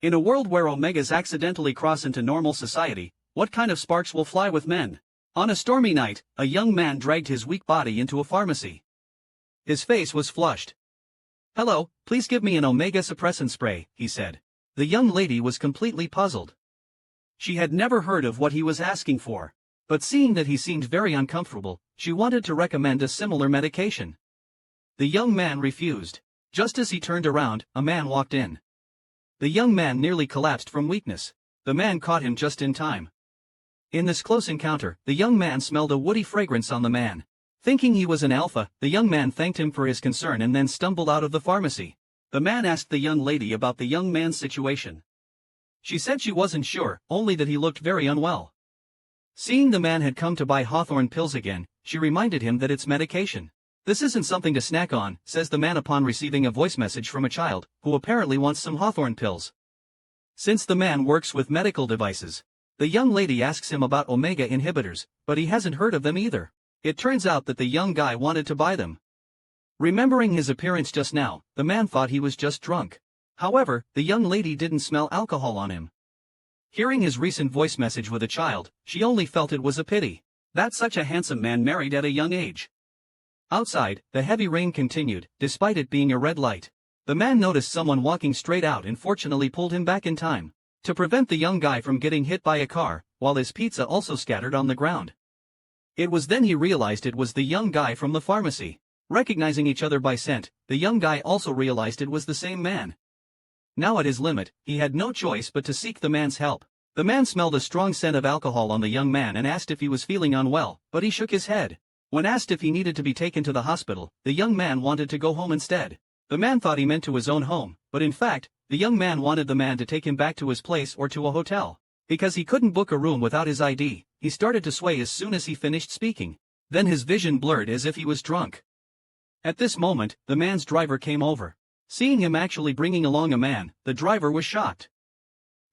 In a world where omegas accidentally cross into normal society, what kind of sparks will fly with men? On a stormy night, a young man dragged his weak body into a pharmacy. His face was flushed. "Hello, please give me an omega suppressant spray," he said. The young lady was completely puzzled. She had never heard of what he was asking for, but seeing that he seemed very uncomfortable, she wanted to recommend a similar medication. The young man refused. Just as he turned around, a man walked in. The young man nearly collapsed from weakness. The man caught him just in time. In this close encounter, the young man smelled a woody fragrance on the man. Thinking he was an alpha, the young man thanked him for his concern and then stumbled out of the pharmacy. The man asked the young lady about the young man's situation. She said she wasn't sure, only that he looked very unwell. Seeing the man had come to buy Hawthorne pills again, she reminded him that it's medication. "This isn't something to snack on," says the man upon receiving a voice message from a child, who apparently wants some Hawthorne pills. Since the man works with medical devices, the young lady asks him about omega inhibitors, but he hasn't heard of them either. It turns out that the young guy wanted to buy them. Remembering his appearance just now, the man thought he was just drunk. However, the young lady didn't smell alcohol on him. Hearing his recent voice message with a child, she only felt it was a pity. That's such a handsome man married at a young age. Outside, the heavy rain continued, despite it being a red light. The man noticed someone walking straight out and fortunately pulled him back in time to prevent the young guy from getting hit by a car, while his pizza also scattered on the ground. It was then he realized it was the young guy from the pharmacy. Recognizing each other by scent, the young guy also realized it was the same man. Now at his limit, he had no choice but to seek the man's help. The man smelled a strong scent of alcohol on the young man and asked if he was feeling unwell, but he shook his head. When asked if he needed to be taken to the hospital, the young man wanted to go home instead. The man thought he meant to his own home, but in fact, the young man wanted the man to take him back to his place or to a hotel. Because he couldn't book a room without his ID, he started to sway as soon as he finished speaking. Then his vision blurred as if he was drunk. At this moment, the man's driver came over. Seeing him actually bringing along a man, the driver was shocked.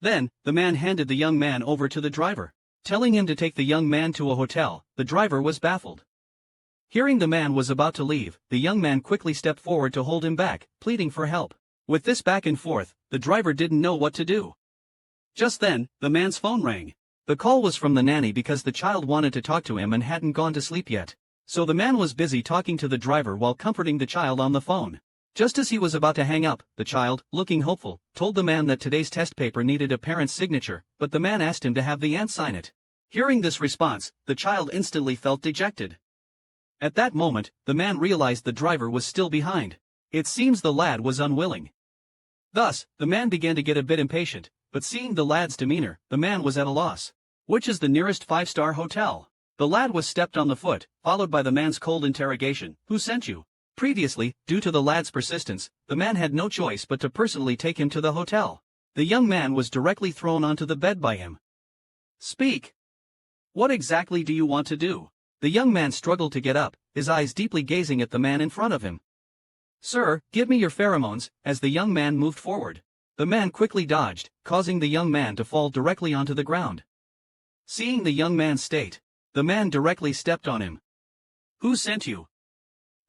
Then, the man handed the young man over to the driver. Telling him to take the young man to a hotel, the driver was baffled. Hearing the man was about to leave, the young man quickly stepped forward to hold him back, pleading for help. With this back and forth, the driver didn't know what to do. Just then, the man's phone rang. The call was from the nanny because the child wanted to talk to him and hadn't gone to sleep yet. So the man was busy talking to the driver while comforting the child on the phone. Just as he was about to hang up, the child, looking hopeful, told the man that today's test paper needed a parent's signature, but the man asked him to have the aunt sign it. Hearing this response, the child instantly felt dejected. At that moment, the man realized the driver was still behind. It seems the lad was unwilling. Thus, the man began to get a bit impatient, but seeing the lad's demeanor, the man was at a loss. Which is the nearest 5-star hotel? The lad was stepped on the foot, followed by the man's cold interrogation, "Who sent you?" Previously, due to the lad's persistence, the man had no choice but to personally take him to the hotel. The young man was directly thrown onto the bed by him. "Speak! What exactly do you want to do?" The young man struggled to get up, his eyes deeply gazing at the man in front of him. "Sir, give me your pheromones." As the young man moved forward, the man quickly dodged, causing the young man to fall directly onto the ground. Seeing the young man's state, the man directly stepped on him. "Who sent you?"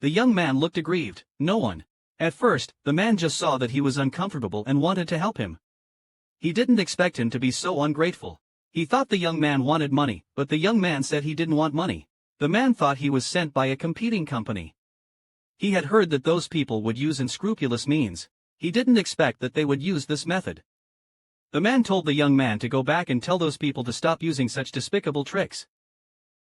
The young man looked aggrieved. "No one." At first, the man just saw that he was uncomfortable and wanted to help him. He didn't expect him to be so ungrateful. He thought the young man wanted money, but the young man said he didn't want money. The man thought he was sent by a competing company. He had heard that those people would use unscrupulous means. He didn't expect that they would use this method. The man told the young man to go back and tell those people to stop using such despicable tricks.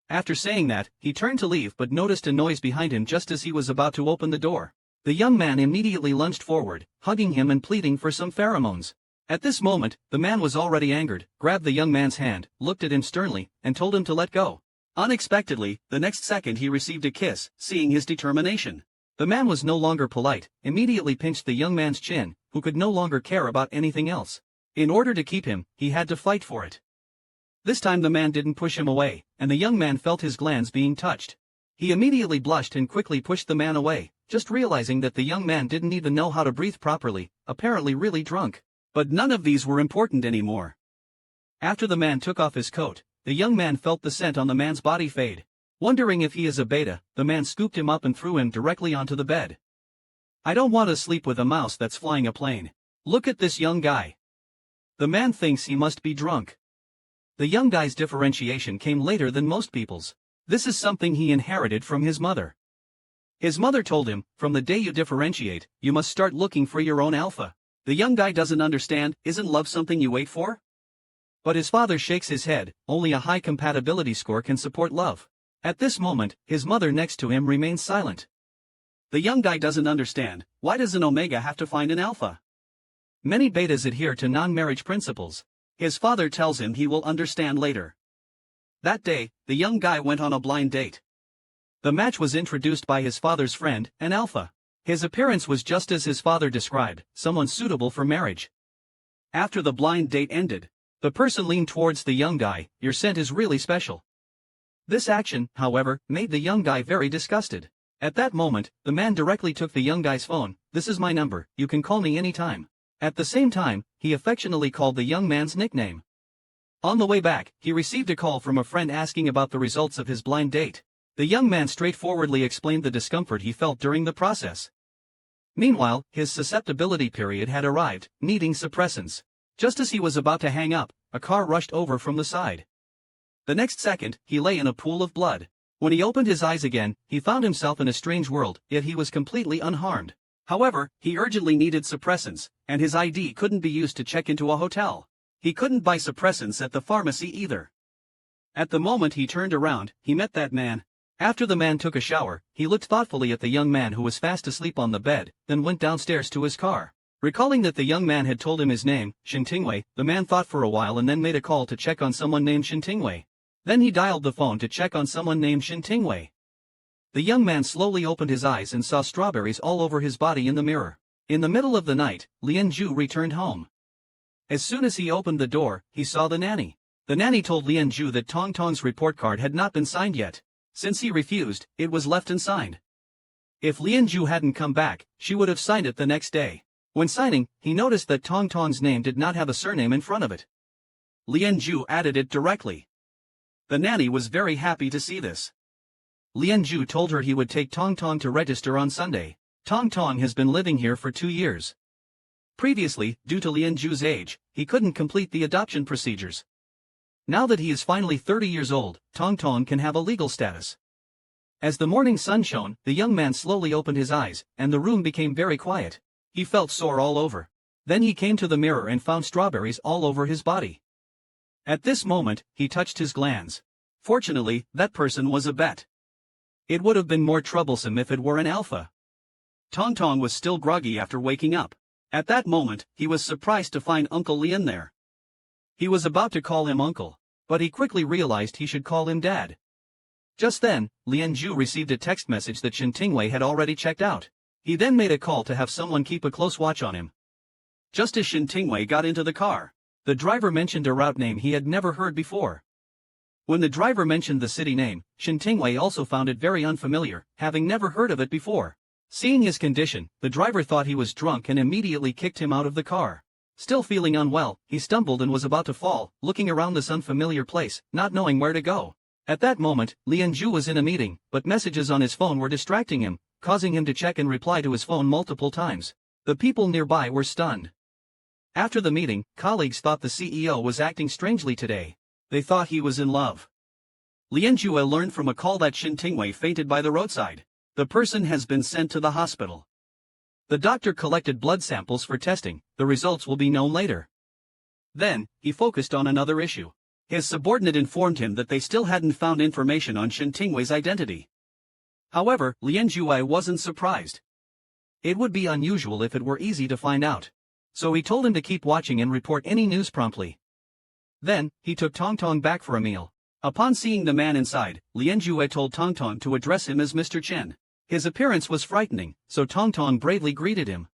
After saying that, he turned to leave but noticed a noise behind him just as he was about to open the door. The young man immediately lunged forward, hugging him and pleading for some pheromones. At this moment, the man was already angered, grabbed the young man's hand, looked at him sternly, and told him to let go. Unexpectedly, the next second he received a kiss, seeing his determination. The man was no longer polite, immediately pinched the young man's chin, who could no longer care about anything else. In order to keep him, he had to fight for it. This time the man didn't push him away, and the young man felt his glands being touched. He immediately blushed and quickly pushed the man away, just realizing that the young man didn't even know how to breathe properly, apparently really drunk. But none of these were important anymore. After the man took off his coat, the young man felt the scent on the man's body fade. Wondering if he is a beta, the man scooped him up and threw him directly onto the bed. "I don't want to sleep with a mouse that's flying a plane. Look at this young guy. The man thinks he must be drunk. The young guy's differentiation came later than most people's. This is something he inherited from his mother. His mother told him, from the day you differentiate, you must start looking for your own alpha. The young guy doesn't understand, isn't love something you wait for? But his father shakes his head, only a high compatibility score can support love. At this moment, his mother next to him remains silent. The young guy doesn't understand, why does an omega have to find an alpha? Many betas adhere to non-marriage principles. His father tells him he will understand later. That day, the young guy went on a blind date. The match was introduced by his father's friend, an alpha. His appearance was just as his father described, someone suitable for marriage. After the blind date ended, the person leaned towards the young guy, your scent is really special. This action, however, made the young guy very disgusted. At that moment, the man directly took the young guy's phone, this is my number, you can call me anytime. At the same time, he affectionately called the young man's nickname. On the way back, he received a call from a friend asking about the results of his blind date. The young man straightforwardly explained the discomfort he felt during the process. Meanwhile, his susceptibility period had arrived, needing suppressants. Just as he was about to hang up, a car rushed over from the side. The next second, he lay in a pool of blood. When he opened his eyes again, he found himself in a strange world, yet he was completely unharmed. However, he urgently needed suppressants, and his ID couldn't be used to check into a hotel. He couldn't buy suppressants at the pharmacy either. At the moment he turned around, he met that man. After the man took a shower, he looked thoughtfully at the young man who was fast asleep on the bed, then went downstairs to his car. Recalling that the young man had told him his name, Shintingwei, the man thought for a while and then made a call to check on someone named Shintingwei. Then he dialed the phone to check on someone named Shintingwei. The young man slowly opened his eyes and saw strawberries all over his body in the mirror. In the middle of the night, Lian Ju returned home. As soon as he opened the door, he saw the nanny. The nanny told Lian Ju that Tong Tong's report card had not been signed yet. Since he refused, it was left unsigned. If Lian Ju hadn't come back, she would have signed it the next day. When signing, he noticed that Tong Tong's name did not have a surname in front of it. Lian Ju added it directly. The nanny was very happy to see this. Lian Ju told her he would take Tong Tong to register on Sunday. Tong Tong has been living here for 2 years. Previously, due to Lian Ju's age, he couldn't complete the adoption procedures. Now that he is finally 30 years old, Tong Tong can have a legal status. As the morning sun shone, the young man slowly opened his eyes, and the room became very quiet. He felt sore all over. Then he came to the mirror and found strawberries all over his body. At this moment, he touched his glands. Fortunately, that person was a bet. It would have been more troublesome if it were an alpha. Tong Tong was still groggy after waking up. At that moment, he was surprised to find Uncle Lian there. He was about to call him uncle, but he quickly realized he should call him dad. Just then, Lian Ju received a text message that Shintingwei had already checked out. He then made a call to have someone keep a close watch on him. Just as Shintingwei got into the car, the driver mentioned a route name he had never heard before. When the driver mentioned the city name, Shintingwei also found it very unfamiliar, having never heard of it before. Seeing his condition, the driver thought he was drunk and immediately kicked him out of the car. Still feeling unwell, he stumbled and was about to fall, looking around this unfamiliar place, not knowing where to go. At that moment, Lian Ju was in a meeting, but messages on his phone were distracting him, causing him to check and reply to his phone multiple times. The people nearby were stunned. After the meeting, colleagues thought the CEO was acting strangely today. They thought he was in love. Lian Jue learned from a call that Shintingwei fainted by the roadside. The person has been sent to the hospital. The doctor collected blood samples for testing, the results will be known later. Then, he focused on another issue. His subordinate informed him that they still hadn't found information on Shintingwei's identity. However, Lian Jue wasn't surprised. It would be unusual if it were easy to find out. So he told him to keep watching and report any news promptly. Then, he took Tong Tong back for a meal. Upon seeing the man inside, Lian Jue told Tong Tong to address him as Mr. Chen. His appearance was frightening, so Tong Tong bravely greeted him.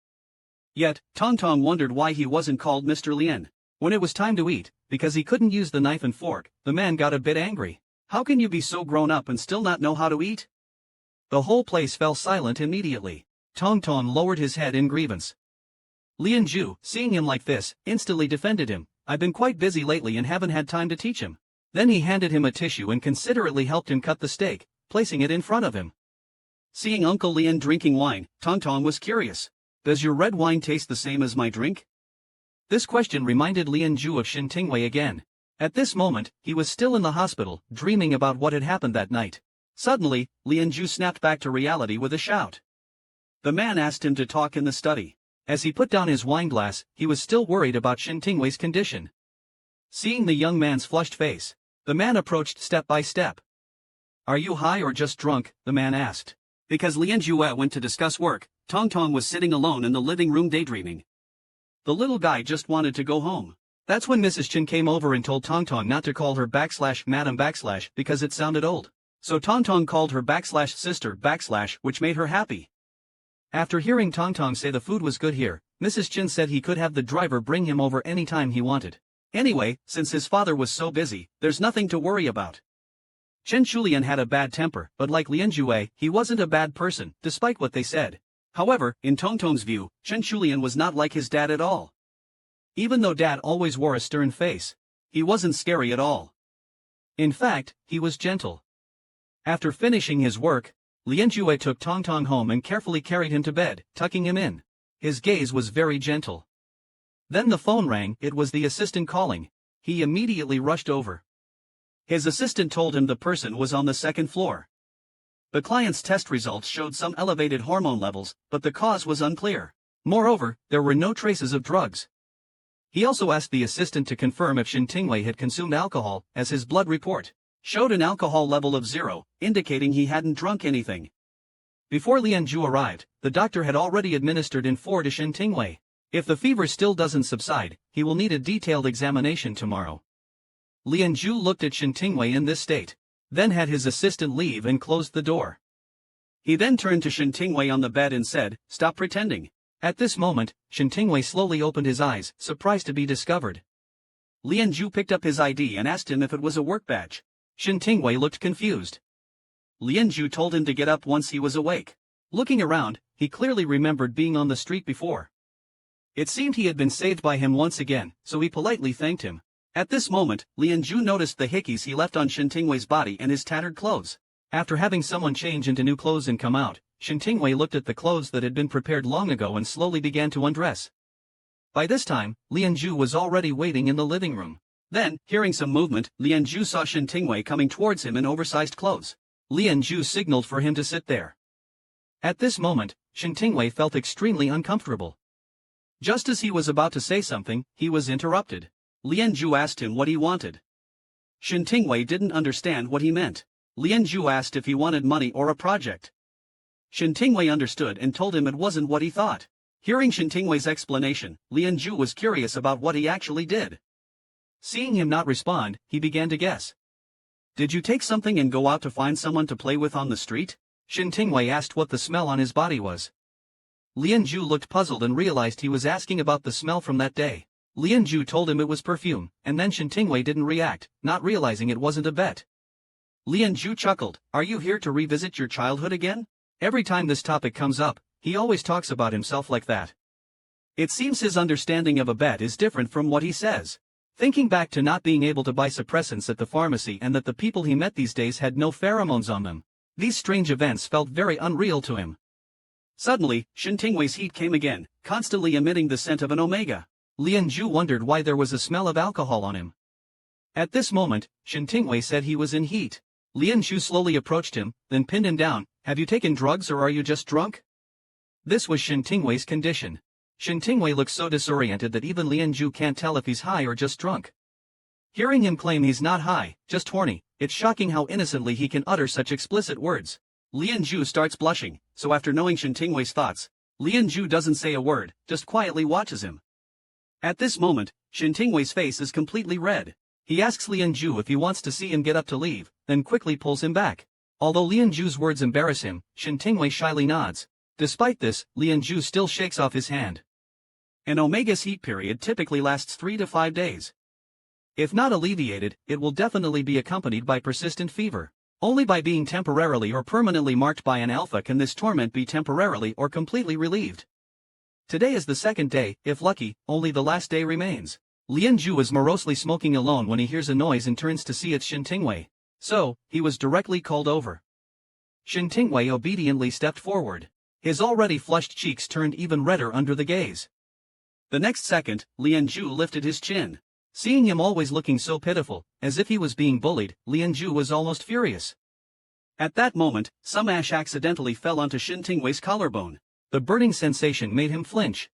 Yet, Tong Tong wondered why he wasn't called Mr. Lian. When it was time to eat, because he couldn't use the knife and fork, the man got a bit angry. How can you be so grown up and still not know how to eat? The whole place fell silent immediately. Tong Tong lowered his head in grievance. Lian Ju, seeing him like this, instantly defended him. I've been quite busy lately and haven't had time to teach him. Then he handed him a tissue and considerately helped him cut the steak, placing it in front of him. Seeing Uncle Lian drinking wine, Tong Tong was curious. Does your red wine taste the same as my drink? This question reminded Lianju of Shin Tingwei again. At this moment, he was still in the hospital, dreaming about what had happened that night. Suddenly, Lianju snapped back to reality with a shout. The man asked him to talk in the study. As he put down his wineglass, he was still worried about Shin Tingwei's condition. Seeing the young man's flushed face, the man approached step by step. Are you high or just drunk? The man asked. Because Lianju went to discuss work, Tong Tong was sitting alone in the living room daydreaming. The little guy just wanted to go home. That's when Mrs. Chen came over and told Tong Tong not to call her /Madam/ because it sounded old. So Tong Tong called her /sister/ which made her happy. After hearing Tong Tong say the food was good here, Mrs. Chen said he could have the driver bring him over any time he wanted. Anyway, since his father was so busy, there's nothing to worry about. Chen Shulian had a bad temper, but like Lianju, he wasn't a bad person, despite what they said. However, in Tong Tong's view, Chen Shulian was not like his dad at all. Even though dad always wore a stern face, he wasn't scary at all. In fact, he was gentle. After finishing his work, Lianju took Tong Tong home and carefully carried him to bed, tucking him in. His gaze was very gentle. Then the phone rang. It was the assistant calling. He immediately rushed over. His assistant told him the person was on the second floor. The client's test results showed some elevated hormone levels, but the cause was unclear. Moreover, there were no traces of drugs. He also asked the assistant to confirm if Shin Tingwei had consumed alcohol, as his blood report showed an alcohol level of 0, indicating he hadn't drunk anything. Before Lianju arrived, the doctor had already administered In-4 to Shin Tingwei. If the fever still doesn't subside, he will need a detailed examination tomorrow. Lianju looked at Shin Tingwei in this state, then had his assistant leave and closed the door. He then turned to Shin Tingwei on the bed and said, "Stop pretending." At this moment, Shin Tingwei slowly opened his eyes, surprised to be discovered. Lianju picked up his ID and asked him if it was a work badge. Shin Tingwei looked confused. Lianju told him to get up once he was awake. Looking around, he clearly remembered being on the street before. It seemed he had been saved by him once again, so he politely thanked him. At this moment, Lianju noticed the hickeys he left on Shin Tingwei's body and his tattered clothes. After having someone change into new clothes and come out, Shin Tingwei looked at the clothes that had been prepared long ago and slowly began to undress. By this time, Lianju was already waiting in the living room. Then, hearing some movement, Lianju saw Shin Tingwei coming towards him in oversized clothes. Lianju signaled for him to sit there. At this moment, Shin Tingwei felt extremely uncomfortable. Just as he was about to say something, he was interrupted. Lianju asked him what he wanted. Shin Tingwei didn't understand what he meant. Lianju asked if he wanted money or a project. Shin Tingwei understood and told him it wasn't what he thought. Hearing Shin Tingwei's explanation, Lianju was curious about what he actually did. Seeing him not respond, he began to guess. Did you take something and go out to find someone to play with on the street? Shin Tingwei asked what the smell on his body was. Lianju looked puzzled and realized he was asking about the smell from that day. Lianju told him it was perfume, and then Shin Tingwei didn't react, not realizing it wasn't a bet. Lianju chuckled. Are you here to revisit your childhood again? Every time this topic comes up, he always talks about himself like that. It seems his understanding of a bet is different from what he says. Thinking back to not being able to buy suppressants at the pharmacy and that the people he met these days had no pheromones on them, these strange events felt very unreal to him. Suddenly, Shin Tingwei's heat came again, constantly emitting the scent of an omega. Lianju wondered why there was a smell of alcohol on him. At this moment, Shin Tingwei said he was in heat. Lianju slowly approached him, then pinned him down. Have you taken drugs or are you just drunk? This was Shin Tingwei's condition. Shin Tingwei looks so disoriented that even Lianju can't tell if he's high or just drunk. Hearing him claim he's not high, just horny, it's shocking how innocently he can utter such explicit words. Lianju starts blushing, so after knowing Shin Tingwei's thoughts, Lianju doesn't say a word, just quietly watches him. At this moment, Shin Tingwei's face is completely red. He asks Lianju if he wants to see him get up to leave, then quickly pulls him back. Although Lianju's words embarrass him, Shin Tingwei shyly nods. Despite this, Lianju still shakes off his hand. An omega's heat period typically lasts 3 to 5 days. If not alleviated, it will definitely be accompanied by persistent fever. Only by being temporarily or permanently marked by an alpha can this torment be temporarily or completely relieved. Today is the second day, if lucky, only the last day remains. Lianju is morosely smoking alone when he hears a noise and turns to see it's Shin Tingwei. So, he was directly called over. Shin Tingwei obediently stepped forward. His already flushed cheeks turned even redder under the gaze. The next second, Lianju lifted his chin. Seeing him always looking so pitiful, as if he was being bullied, Lianju was almost furious. At that moment, some ash accidentally fell onto Shin Tingwei's collarbone. The burning sensation made him flinch.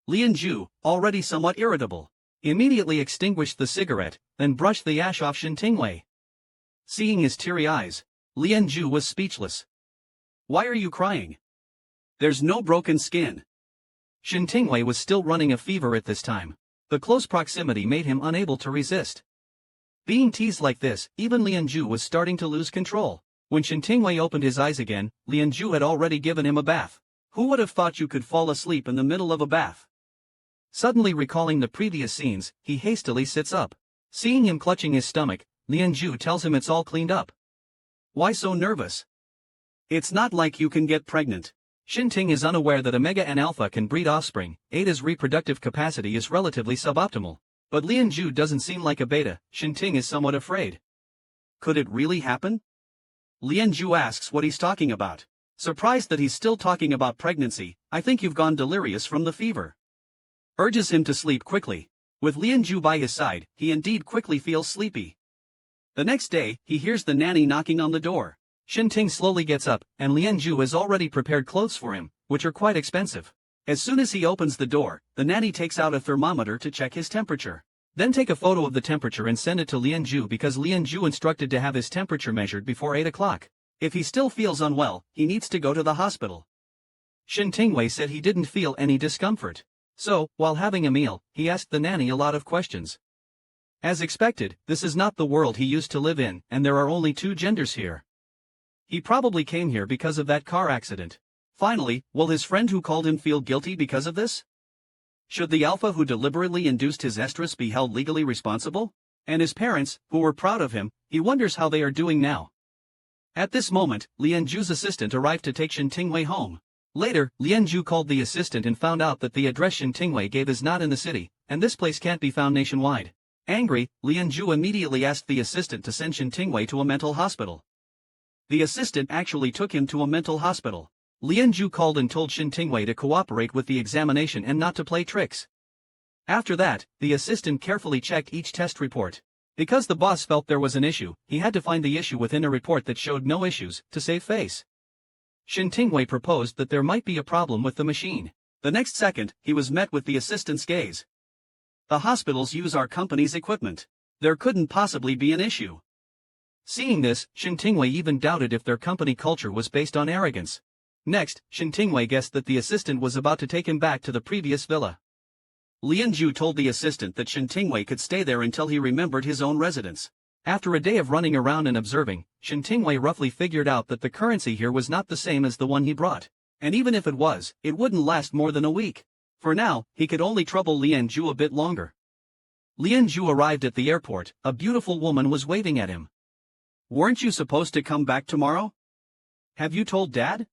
Lianju, already somewhat irritable, immediately extinguished the cigarette, then brushed the ash off Shin Tingwei. Seeing his teary eyes, Lianju was speechless. Why are you crying? There's no broken skin. Shin Tingwei was still running a fever at this time. The close proximity made him unable to resist. Being teased like this, even Lianju was starting to lose control. When Shin Tingwei opened his eyes again, Lianju had already given him a bath. Who would have thought you could fall asleep in the middle of a bath? Suddenly recalling the previous scenes, he hastily sits up. Seeing him clutching his stomach, Lianju tells him it's all cleaned up. Why so nervous? It's not like you can get pregnant. Shin Ting is unaware that Omega and Alpha can breed offspring. Ada's reproductive capacity is relatively suboptimal. But Lianju doesn't seem like a beta. Shin Ting is somewhat afraid. Could it really happen? Lianju asks what he's talking about. Surprised that he's still talking about pregnancy, I think you've gone delirious from the fever. Urges him to sleep quickly. With Lianju by his side, he indeed quickly feels sleepy. The next day, he hears the nanny knocking on the door. Shin Ting slowly gets up, and Lianju has already prepared clothes for him, which are quite expensive. As soon as he opens the door, the nanny takes out a thermometer to check his temperature. Then take a photo of the temperature and send it to Lianju because Lianju instructed to have his temperature measured before 8 o'clock. If he still feels unwell, he needs to go to the hospital. Shin Tingwei said he didn't feel any discomfort. So, while having a meal, he asked the nanny a lot of questions. As expected, this is not the world he used to live in, and there are only 2 genders here. He probably came here because of that car accident. Finally, will his friend who called him feel guilty because of this? Should the alpha who deliberately induced his estrus be held legally responsible? And his parents, who were proud of him, he wonders how they are doing now. At this moment, Lianju's assistant arrived to take Shin Tingwei home. Later, Lianju called the assistant and found out that the address Shin Tingwei gave is not in the city, and this place can't be found nationwide. Angry, Lianju immediately asked the assistant to send Shin Tingwei to a mental hospital. The assistant actually took him to a mental hospital. Lianju called and told Shin Tingwei to cooperate with the examination and not to play tricks. After that, the assistant carefully checked each test report. Because the boss felt there was an issue, he had to find the issue within a report that showed no issues, to save face. Shin Tingwei proposed that there might be a problem with the machine. The next second, he was met with the assistant's gaze. The hospitals use our company's equipment. There couldn't possibly be an issue. Seeing this, Shin Tingwei even doubted if their company culture was based on arrogance. Next, Shin Tingwei guessed that the assistant was about to take him back to the previous villa. Lianju told the assistant that Shin Tingwei could stay there until he remembered his own residence. After a day of running around and observing, Shin Tingwei roughly figured out that the currency here was not the same as the one he brought. And even if it was, it wouldn't last more than a week. For now, he could only trouble Lianju a bit longer. Lianju arrived at the airport. A beautiful woman was waving at him. Weren't you supposed to come back tomorrow? Have you told Dad?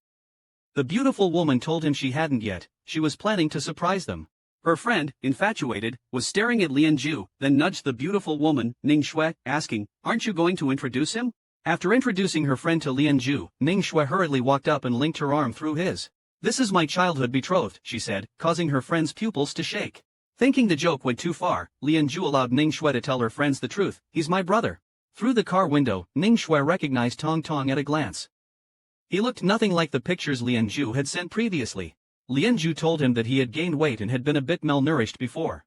The beautiful woman told him she hadn't yet. She was planning to surprise them. Her friend, infatuated, was staring at Lianju, then nudged the beautiful woman, Ning Shui, asking, "Aren't you going to introduce him?" After introducing her friend to Lianju, Ning Shui hurriedly walked up and linked her arm through his. "This is my childhood betrothed," she said, causing her friend's pupils to shake. Thinking the joke went too far, Lianju allowed Ning Shui to tell her friends the truth. "He's my brother." Through the car window, Ning Shui recognized Tong Tong at a glance. He looked nothing like the pictures Lianju had sent previously. Lianju told him that he had gained weight and had been a bit malnourished before.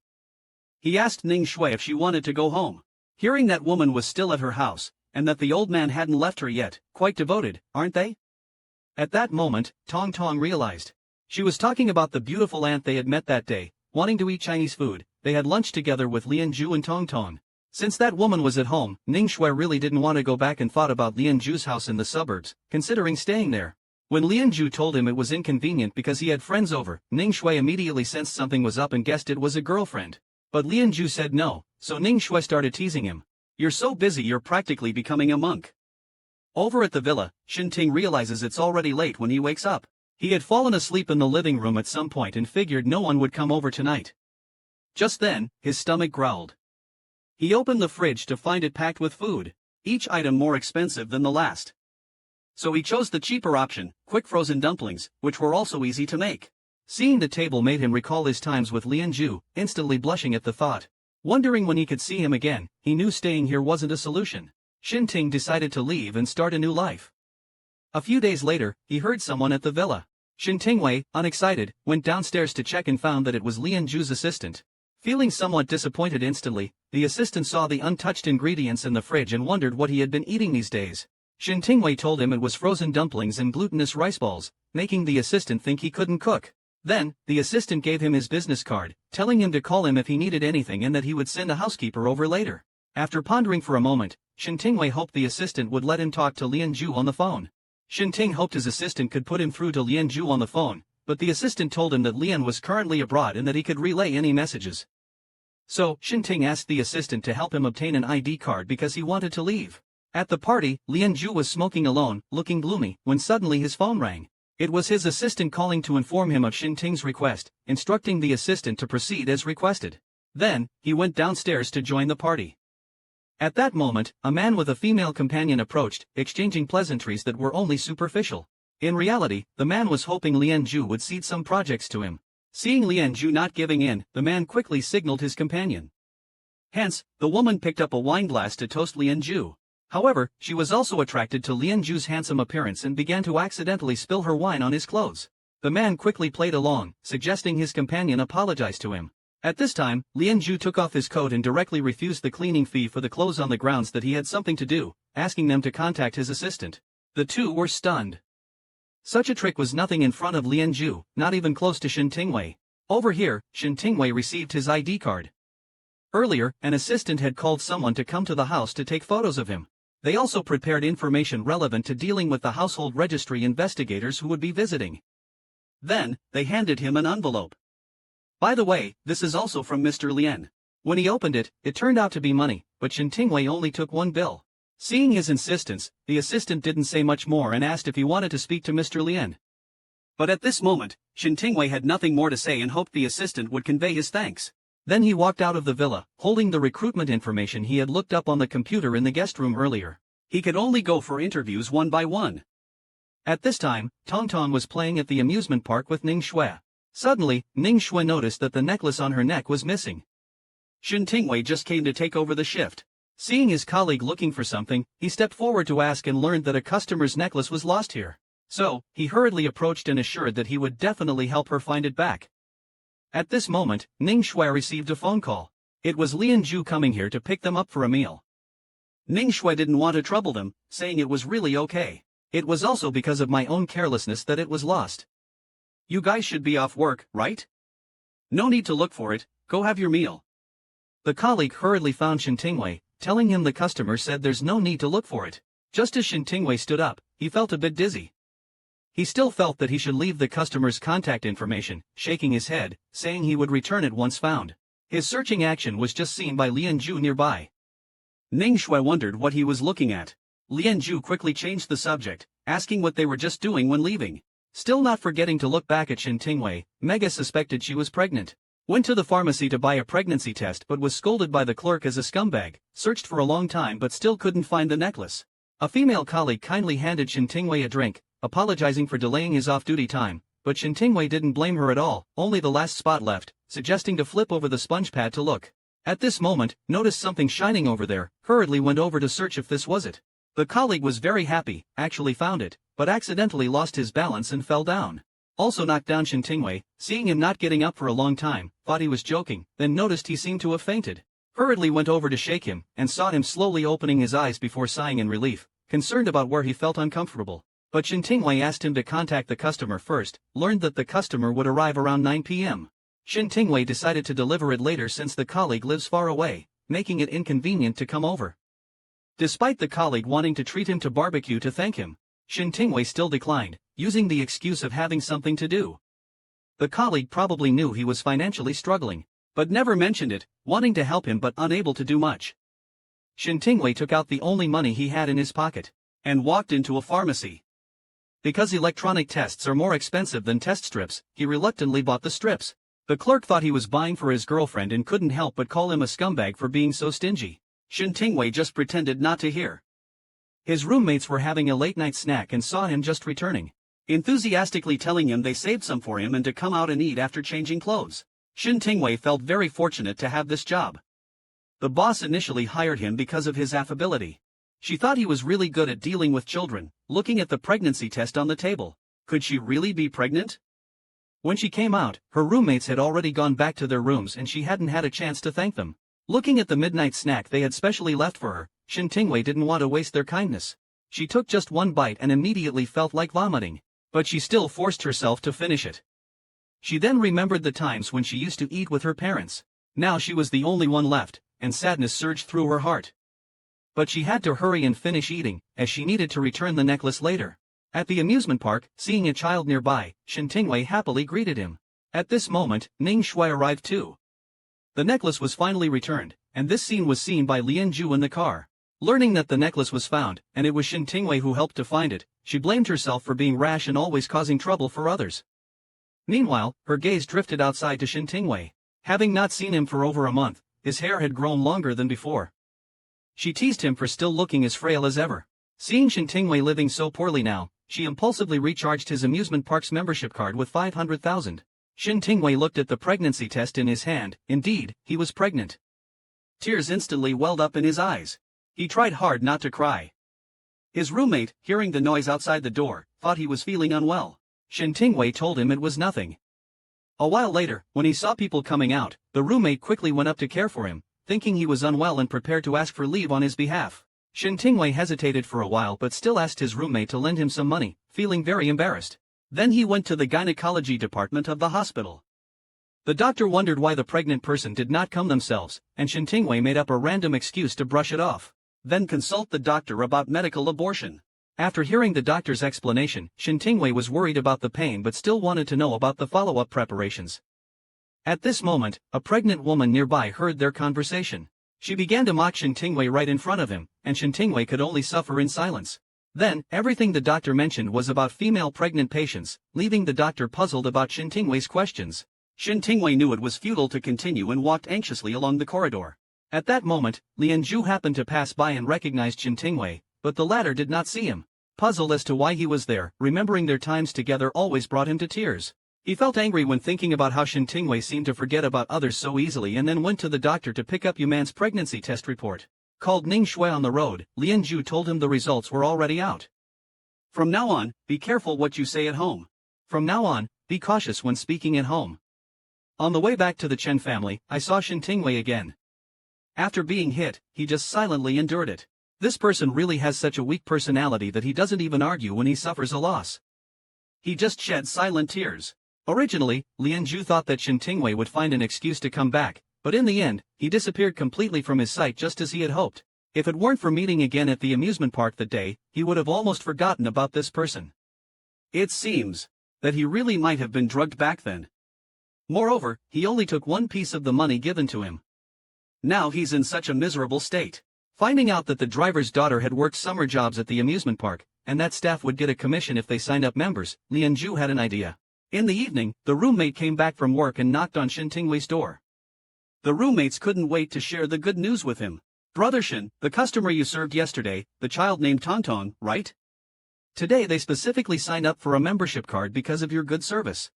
He asked Ning Shui if she wanted to go home. Hearing that woman was still at her house, and that the old man hadn't left her yet, quite devoted, aren't they? At that moment, Tong Tong realized. She was talking about the beautiful aunt they had met that day, wanting to eat Chinese food. They had lunch together with Lianju and Tong Tong. Since that woman was at home, Ning Shui really didn't want to go back and thought about Lianju's house in the suburbs, considering staying there. When Lianju told him it was inconvenient because he had friends over, Ning Shui immediately sensed something was up and guessed it was a girlfriend. But Lianju said no, so Ning Shui started teasing him. "You're so busy you're practically becoming a monk." Over at the villa, Shin Ting realizes it's already late when he wakes up. He had fallen asleep in the living room at some point and figured no one would come over tonight. Just then, his stomach growled. He opened the fridge to find it packed with food, each item more expensive than the last. So he chose the cheaper option, quick frozen dumplings, which were also easy to make. Seeing the table made him recall his times with Lianju, instantly blushing at the thought. Wondering when he could see him again, he knew staying here wasn't a solution. Xinting decided to leave and start a new life. A few days later, he heard someone at the villa. Xintingwei, unexcited, went downstairs to check and found that it was Lianju's assistant. Feeling somewhat disappointed instantly, the assistant saw the untouched ingredients in the fridge and wondered what he had been eating these days. Xintingwei told him it was frozen dumplings and glutinous rice balls, making the assistant think he couldn't cook. Then, the assistant gave him his business card, telling him to call him if he needed anything and that he would send a housekeeper over later. After pondering for a moment, Xintingwei hoped the assistant would let him talk to Lianju on the phone. Xinting hoped his assistant could put him through to Lianju on the phone, but the assistant told him that Lian was currently abroad and that he could relay any messages. So, Xinting asked the assistant to help him obtain an ID card because he wanted to leave. At the party, Lianju was smoking alone, looking gloomy, when suddenly his phone rang. It was his assistant calling to inform him of Xinting's request, instructing the assistant to proceed as requested. Then, he went downstairs to join the party. At that moment, a man with a female companion approached, exchanging pleasantries that were only superficial. In reality, the man was hoping Lianju would cede some projects to him. Seeing Lianju not giving in, the man quickly signaled his companion. Hence, the woman picked up a wine glass to toast Lianju. However, she was also attracted to Lianju's handsome appearance and began to accidentally spill her wine on his clothes. The man quickly played along, suggesting his companion apologize to him. At this time, Lianju took off his coat and directly refused the cleaning fee for the clothes on the grounds that he had something to do, asking them to contact his assistant. The two were stunned. Such a trick was nothing in front of Lianju, not even close to Xintingwei. Over here, Xintingwei received his ID card. Earlier, an assistant had called someone to come to the house to take photos of him. They also prepared information relevant to dealing with the household registry investigators who would be visiting. Then, they handed him an envelope. By the way, this is also from Mr. Lian. When he opened it, it turned out to be money, but Xintingwei only took one bill. Seeing his insistence, the assistant didn't say much more and asked if he wanted to speak to Mr. Lian. But at this moment, Xintingwei had nothing more to say and hoped the assistant would convey his thanks. Then he walked out of the villa, holding the recruitment information he had looked up on the computer in the guest room earlier. He could only go for interviews one by one. At this time, Tong Tong was playing at the amusement park with Ning Shui. Suddenly, Ning Shui noticed that the necklace on her neck was missing. Xintingwei just came to take over the shift. Seeing his colleague looking for something, he stepped forward to ask and learned that a customer's necklace was lost here. So, he hurriedly approached and assured that he would definitely help her find it back. At this moment, Ning Shui received a phone call. It was Lianju coming here to pick them up for a meal. Ning Shui didn't want to trouble them, saying it was really okay. It was also because of my own carelessness that it was lost. You guys should be off work, right? No need to look for it, go have your meal. The colleague hurriedly found Xintingwei, telling him the customer said there's no need to look for it. Just as Xintingwei stood up, he felt a bit dizzy. He still felt that he should leave the customer's contact information, shaking his head, saying he would return it once found. His searching action was just seen by Lianju nearby. Ning Shui wondered what he was looking at. Lianju quickly changed the subject, asking what they were just doing when leaving. Still not forgetting to look back at Xintingwei, Mega suspected she was pregnant. Went to the pharmacy to buy a pregnancy test but was scolded by the clerk as a scumbag, searched for a long time but still couldn't find the necklace. A female colleague kindly handed Xintingwei a drink, apologizing for delaying his off-duty time, but Xintingwei didn't blame her at all, only the last spot left, suggesting to flip over the sponge pad to look. At this moment, noticed something shining over there, hurriedly went over to search if this was it. The colleague was very happy, actually found it, but accidentally lost his balance and fell down. Also knocked down Xintingwei, seeing him not getting up for a long time, thought he was joking, then noticed he seemed to have fainted. Hurriedly went over to shake him, and saw him slowly opening his eyes before sighing in relief, concerned about where he felt uncomfortable. But Xintingwei asked him to contact the customer first, learned that the customer would arrive around 9 p.m. Xintingwei decided to deliver it later since the colleague lives far away, making it inconvenient to come over. Despite the colleague wanting to treat him to barbecue to thank him, Xintingwei still declined, using the excuse of having something to do. The colleague probably knew he was financially struggling, but never mentioned it, wanting to help him but unable to do much. Xintingwei took out the only money he had in his pocket, and walked into a pharmacy. Because electronic tests are more expensive than test strips, he reluctantly bought the strips. The clerk thought he was buying for his girlfriend and couldn't help but call him a scumbag for being so stingy. Xintingwei just pretended not to hear. His roommates were having a late-night snack and saw him just returning. enthusiastically telling him they saved some for him and to come out and eat after changing clothes. Shin Tingwei felt very fortunate to have this job. The boss initially hired him because of his affability. She thought he was really good at dealing with children. Looking at the pregnancy test on the table, could she really be pregnant? When she came out, her roommates had already gone back to their rooms and she hadn't had a chance to thank them. Looking at the midnight snack they had specially left for her, Shin Tingwei didn't want to waste their kindness. She took just one bite and immediately felt like vomiting, but she still forced herself to finish it. She then remembered the times when she used to eat with her parents. Now she was the only one left, and sadness surged through her heart. But she had to hurry and finish eating, as she needed to return the necklace later. At the amusement park, seeing a child nearby, Shin Tingwei happily greeted him. At this moment, Ning Shui arrived too. The necklace was finally returned, and this scene was seen by Lian Ju in the car. Learning that the necklace was found, and it was Shin Tingwei who helped to find it, she blamed herself for being rash and always causing trouble for others. Meanwhile, her gaze drifted outside to Shin Tingwei. Having not seen him for over a month, his hair had grown longer than before. She teased him for still looking as frail as ever. Seeing Shin Tingwei living so poorly now, she impulsively recharged his amusement park's membership card with 500,000. Shin Tingwei looked at the pregnancy test in his hand. Indeed, he was pregnant. Tears instantly welled up in his eyes. He tried hard not to cry. His roommate, hearing the noise outside the door, thought he was feeling unwell. Shin Tingwei told him it was nothing. A while later, when he saw people coming out, the roommate quickly went up to care for him, thinking he was unwell and prepared to ask for leave on his behalf. Shin Tingwei hesitated for a while but still asked his roommate to lend him some money, feeling very embarrassed. Then he went to the gynecology department of the hospital. The doctor wondered why the pregnant person did not come themselves, and Shin Tingwei made up a random excuse to brush it off. Then consult the doctor about medical abortion. After hearing the doctor's explanation, Shin Tingwei was worried about the pain but still wanted to know about the follow-up preparations. At this moment, a pregnant woman nearby heard their conversation. She began to mock Shin Tingwei right in front of him, and Shin Tingwei could only suffer in silence. Then, everything the doctor mentioned was about female pregnant patients, leaving the doctor puzzled about Shin Tingwei's questions. Shin Tingwei knew it was futile to continue and walked anxiously along the corridor. At that moment, Lian Ju happened to pass by and recognized Shin Tingwei, but the latter did not see him. Puzzled as to why he was there, remembering their times together always brought him to tears. He felt angry when thinking about how Shin Tingwei seemed to forget about others so easily and then went to the doctor to pick up Yuman's pregnancy test report. Called Ning Shui on the road, Lian Ju told him the results were already out. From now on, be careful what you say at home. From now on, be cautious when speaking at home. On the way back to the Chen family, I saw Shin Tingwei again. After being hit, he just silently endured it. This person really has such a weak personality that he doesn't even argue when he suffers a loss. He just sheds silent tears. Originally, Lian Ju thought that Shin Tingwei would find an excuse to come back, but in the end, he disappeared completely from his sight just as he had hoped. If it weren't for meeting again at the amusement park that day, he would have almost forgotten about this person. It seems that he really might have been drugged back then. Moreover, he only took one piece of the money given to him. Now he's in such a miserable state. Finding out that the driver's daughter had worked summer jobs at the amusement park, and that staff would get a commission if they signed up members, Lian Ju had an idea. In the evening, the roommate came back from work and knocked on Shin Tingwei's door. The roommates couldn't wait to share the good news with him. Brother Shin, the customer you served yesterday, the child named Tongtong, right? Today they specifically signed up for a membership card because of your good service.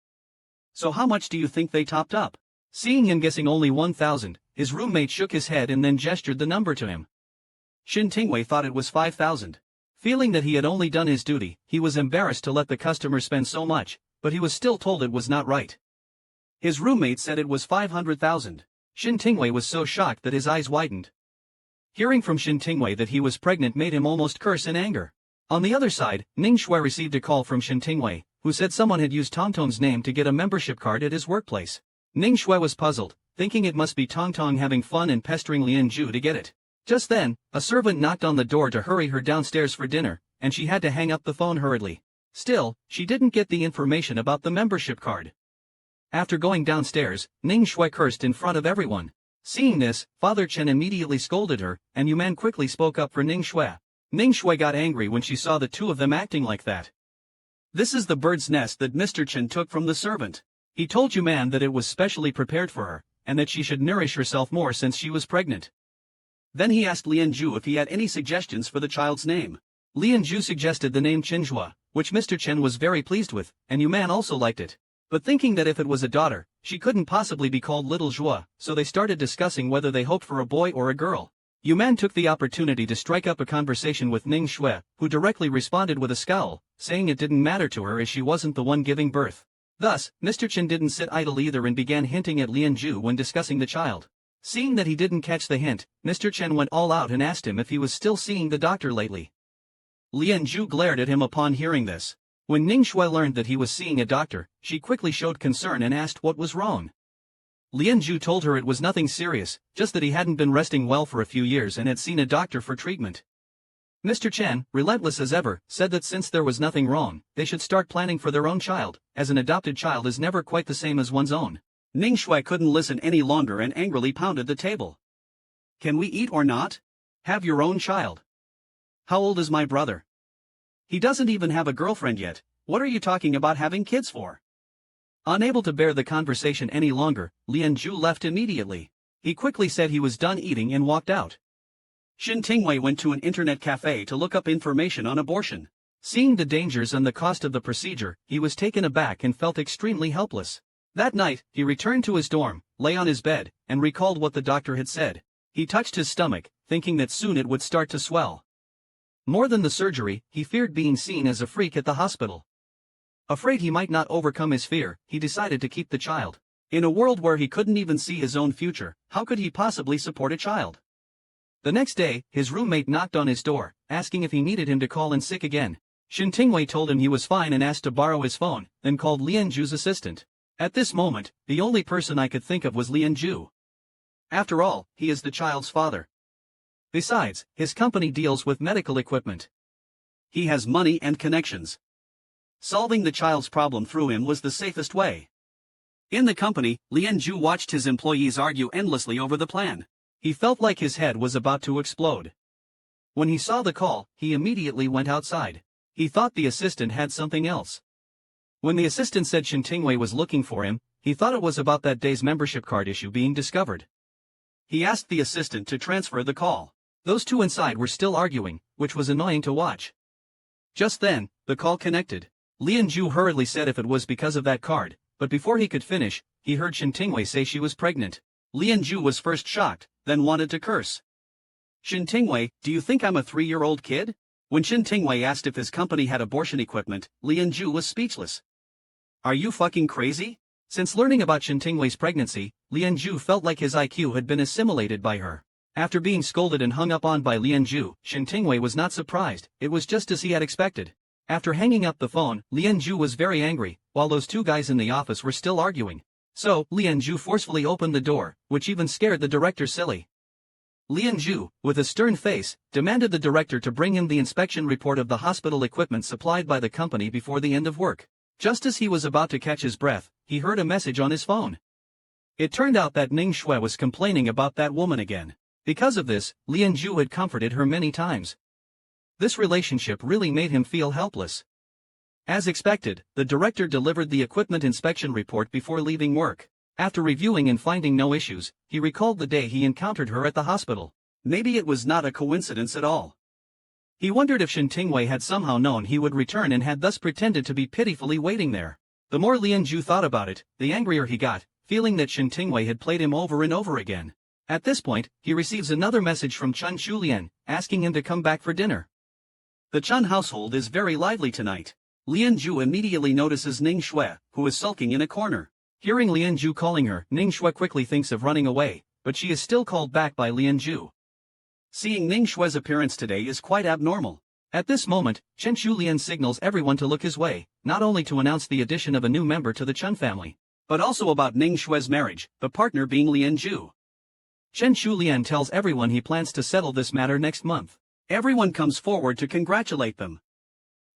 So how much do you think they topped up? Seeing him guessing only 1,000, his roommate shook his head and then gestured the number to him. Shin Tingwei thought it was 5,000. Feeling that he had only done his duty, he was embarrassed to let the customer spend so much, but he was still told it was not right. His roommate said it was 500,000. Shin Tingwei was so shocked that his eyes widened. Hearing from Shin Tingwei that he was pregnant made him almost curse in anger. On the other side, Ning Shui received a call from Shin Tingwei, who said someone had used Tongtong's name to get a membership card at his workplace. Ning Shui was puzzled, thinking it must be Tongtong having fun and pestering Lian Ju to get it. Just then, a servant knocked on the door to hurry her downstairs for dinner, and she had to hang up the phone hurriedly. Still, she didn't get the information about the membership card. After going downstairs, Ning Shui cursed in front of everyone. Seeing this, Father Chen immediately scolded her, and Yuman quickly spoke up for Ning Shui. Ning Shui got angry when she saw the two of them acting like that. This is the bird's nest that Mr. Chen took from the servant. He told Yuman that it was specially prepared for her, and that she should nourish herself more since she was pregnant. Then he asked Lian Ju if he had any suggestions for the child's name. Lian Ju suggested the name Qinhua, which Mr. Chen was very pleased with, and Yuman also liked it. But thinking that if it was a daughter, she couldn't possibly be called Little Joie, so they started discussing whether they hoped for a boy or a girl. Yuman took the opportunity to strike up a conversation with Ning Shui, who directly responded with a scowl, saying it didn't matter to her as she wasn't the one giving birth. Thus, Mr. Chen didn't sit idle either and began hinting at Lian Ju when discussing the child. Seeing that he didn't catch the hint, Mr. Chen went all out and asked him if he was still seeing the doctor lately. Lian Ju glared at him upon hearing this. When Ning Shui learned that he was seeing a doctor, she quickly showed concern and asked what was wrong. Lian Ju told her it was nothing serious, just that he hadn't been resting well for a few years and had seen a doctor for treatment. Mr. Chen, relentless as ever, said that since there was nothing wrong, they should start planning for their own child, as an adopted child is never quite the same as one's own. Ning Shui couldn't listen any longer and angrily pounded the table. Can we eat or not? Have your own child. How old is my brother? He doesn't even have a girlfriend yet. What are you talking about having kids for? Unable to bear the conversation any longer, Lian Ju left immediately. He quickly said he was done eating and walked out. Shin Tingwei went to an internet cafe to look up information on abortion. Seeing the dangers and the cost of the procedure, he was taken aback and felt extremely helpless. That night, he returned to his dorm, lay on his bed, and recalled what the doctor had said. He touched his stomach, thinking that soon it would start to swell. More than the surgery, he feared being seen as a freak at the hospital. Afraid he might not overcome his fear, he decided to keep the child. In a world where he couldn't even see his own future, how could he possibly support a child? The next day, his roommate knocked on his door, asking if he needed him to call in sick again. Shin Tingwei told him he was fine and asked to borrow his phone, then called Lian Ju's assistant. At this moment, the only person I could think of was Lian Ju. After all, he is the child's father. Besides, his company deals with medical equipment. He has money and connections. Solving the child's problem through him was the safest way. In the company, Lian Ju watched his employees argue endlessly over the plan. He felt like his head was about to explode. When he saw the call, he immediately went outside. He thought the assistant had something else. When the assistant said Shin Tingwei was looking for him, he thought it was about that day's membership card issue being discovered. He asked the assistant to transfer the call. Those two inside were still arguing, which was annoying to watch. Just then, the call connected. Lian Ju hurriedly said if it was because of that card, but before he could finish, he heard Shin Tingwei say she was pregnant. Lian Ju was first shocked, then wanted to curse. Shin Tingwei, do you think I'm a 3-year-old kid? When Shin Tingwei asked if his company had abortion equipment, Lian Ju was speechless. Are you fucking crazy? Since learning about Shin Tingwei's pregnancy, Lian Ju felt like his IQ had been assimilated by her. After being scolded and hung up on by Lian Ju, Shin Tingwei was not surprised, it was just as he had expected. After hanging up the phone, Lian Ju was very angry, while those two guys in the office were still arguing. So, Lian Ju forcefully opened the door, which even scared the director silly. Lian Ju, with a stern face, demanded the director to bring him the inspection report of the hospital equipment supplied by the company before the end of work. Just as he was about to catch his breath, he heard a message on his phone. It turned out that Ning Shui was complaining about that woman again. Because of this, Lian Ju had comforted her many times. This relationship really made him feel helpless. As expected, the director delivered the equipment inspection report before leaving work. After reviewing and finding no issues, he recalled the day he encountered her at the hospital. Maybe it was not a coincidence at all. He wondered if Shin Tingwei had somehow known he would return and had thus pretended to be pitifully waiting there. The more Lian Ju thought about it, the angrier he got, feeling that Shin Tingwei had played him over and over again. At this point, he receives another message from Chun Shulian, asking him to come back for dinner. The Chun household is very lively tonight. Lian Ju immediately notices Ning Shui, who is sulking in a corner. Hearing Lian Ju calling her, Ning Shui quickly thinks of running away, but she is still called back by Lian Ju. Seeing Ning Shui's appearance today is quite abnormal. At this moment, Chen Shulian signals everyone to look his way, not only to announce the addition of a new member to the Chun family, but also about Ning Shui's marriage, the partner being Lian Ju. Chen Shulian tells everyone he plans to settle this matter next month. Everyone comes forward to congratulate them.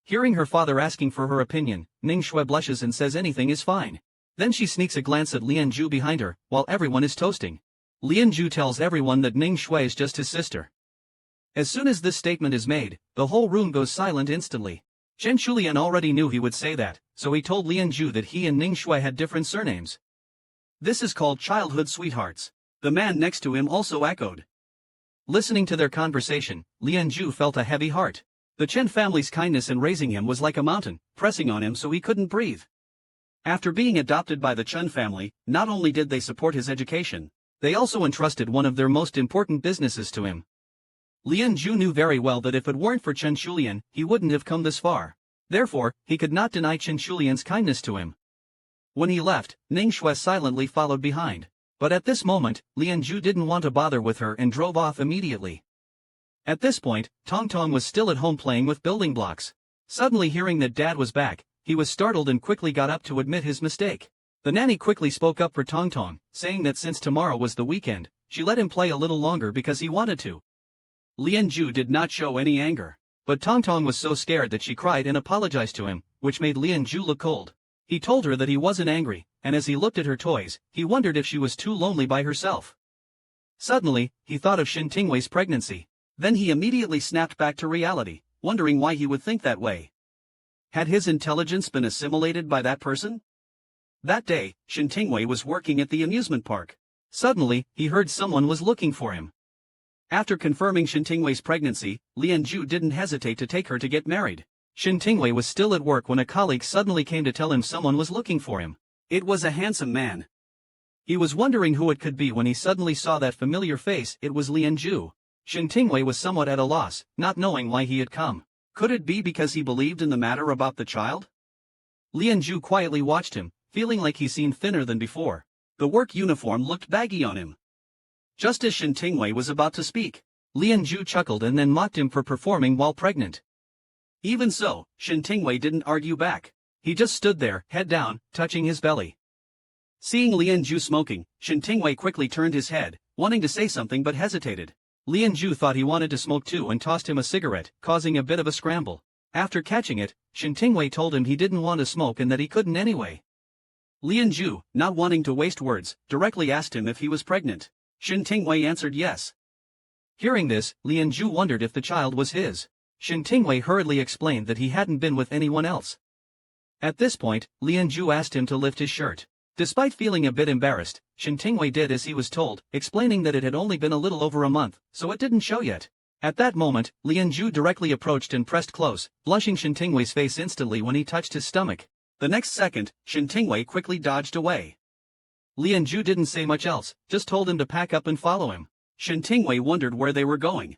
Hearing her father asking for her opinion, Ning Shui blushes and says anything is fine. Then she sneaks a glance at Lian Ju behind her, while everyone is toasting. Lian Ju tells everyone that Ning Shui is just his sister. As soon as this statement is made, the whole room goes silent instantly. Chen Shulian already knew he would say that, so he told Lian Ju that he and Ning Shui had different surnames. This is called childhood sweethearts. The man next to him also echoed. Listening to their conversation, Lian Ju felt a heavy heart. The Chen family's kindness in raising him was like a mountain, pressing on him so he couldn't breathe. After being adopted by the Chen family, not only did they support his education, they also entrusted one of their most important businesses to him. Lian Zhu knew very well that if it weren't for Chen Shulian, he wouldn't have come this far. Therefore, he could not deny Chen Shulian's kindness to him. When he left, Ning Shui silently followed behind. But at this moment, Lian Zhu didn't want to bother with her and drove off immediately. At this point, Tong Tong was still at home playing with building blocks. Suddenly hearing that Dad was back, he was startled and quickly got up to admit his mistake. The nanny quickly spoke up for Tong Tong, saying that since tomorrow was the weekend, she let him play a little longer because he wanted to. Lian Zhu did not show any anger, but Tong Tong was so scared that she cried and apologized to him, which made Lian Zhu look cold. He told her that he wasn't angry, and as he looked at her toys, he wondered if she was too lonely by herself. Suddenly, he thought of Shin Tingwei's pregnancy. Then he immediately snapped back to reality, wondering why he would think that way. Had his intelligence been assimilated by that person? That day, Shin Tingwei was working at the amusement park. Suddenly, he heard someone was looking for him. After confirming Shin Tingwei's pregnancy, Lian Zhu didn't hesitate to take her to get married. Shin Tingwei was still at work when a colleague suddenly came to tell him someone was looking for him. It was a handsome man. He was wondering who it could be when he suddenly saw that familiar face. It was Lian Zhu. Shin Tingwei was somewhat at a loss, not knowing why he had come. Could it be because he believed in the matter about the child? Lian Zhu quietly watched him, feeling like he seemed thinner than before. The work uniform looked baggy on him. Just as Shin Tingwei was about to speak, Lian Zhu chuckled and then mocked him for performing while pregnant. Even so, Shin Tingwei didn't argue back. He just stood there, head down, touching his belly. Seeing Lian Zhu smoking, Shin Tingwei quickly turned his head, wanting to say something but hesitated. Lian Zhu thought he wanted to smoke too and tossed him a cigarette, causing a bit of a scramble. After catching it, Shin Tingwei told him he didn't want to smoke and that he couldn't anyway. Lian Zhu, not wanting to waste words, directly asked him if he was pregnant. Shin Tingwei answered yes. Hearing this, Lian Zhu wondered if the child was his. Shin Tingwei hurriedly explained that he hadn't been with anyone else. At this point, Lian Zhu asked him to lift his shirt. Despite feeling a bit embarrassed, Shin Tingwei did as he was told, explaining that it had only been a little over a month, so it didn't show yet. At that moment, Lian Zhu directly approached and pressed close, blushing Shin Tingwei's face instantly when he touched his stomach. The next second, Shin Tingwei quickly dodged away. Lian Zhu didn't say much else, just told him to pack up and follow him. Shin Tingwei wondered where they were going.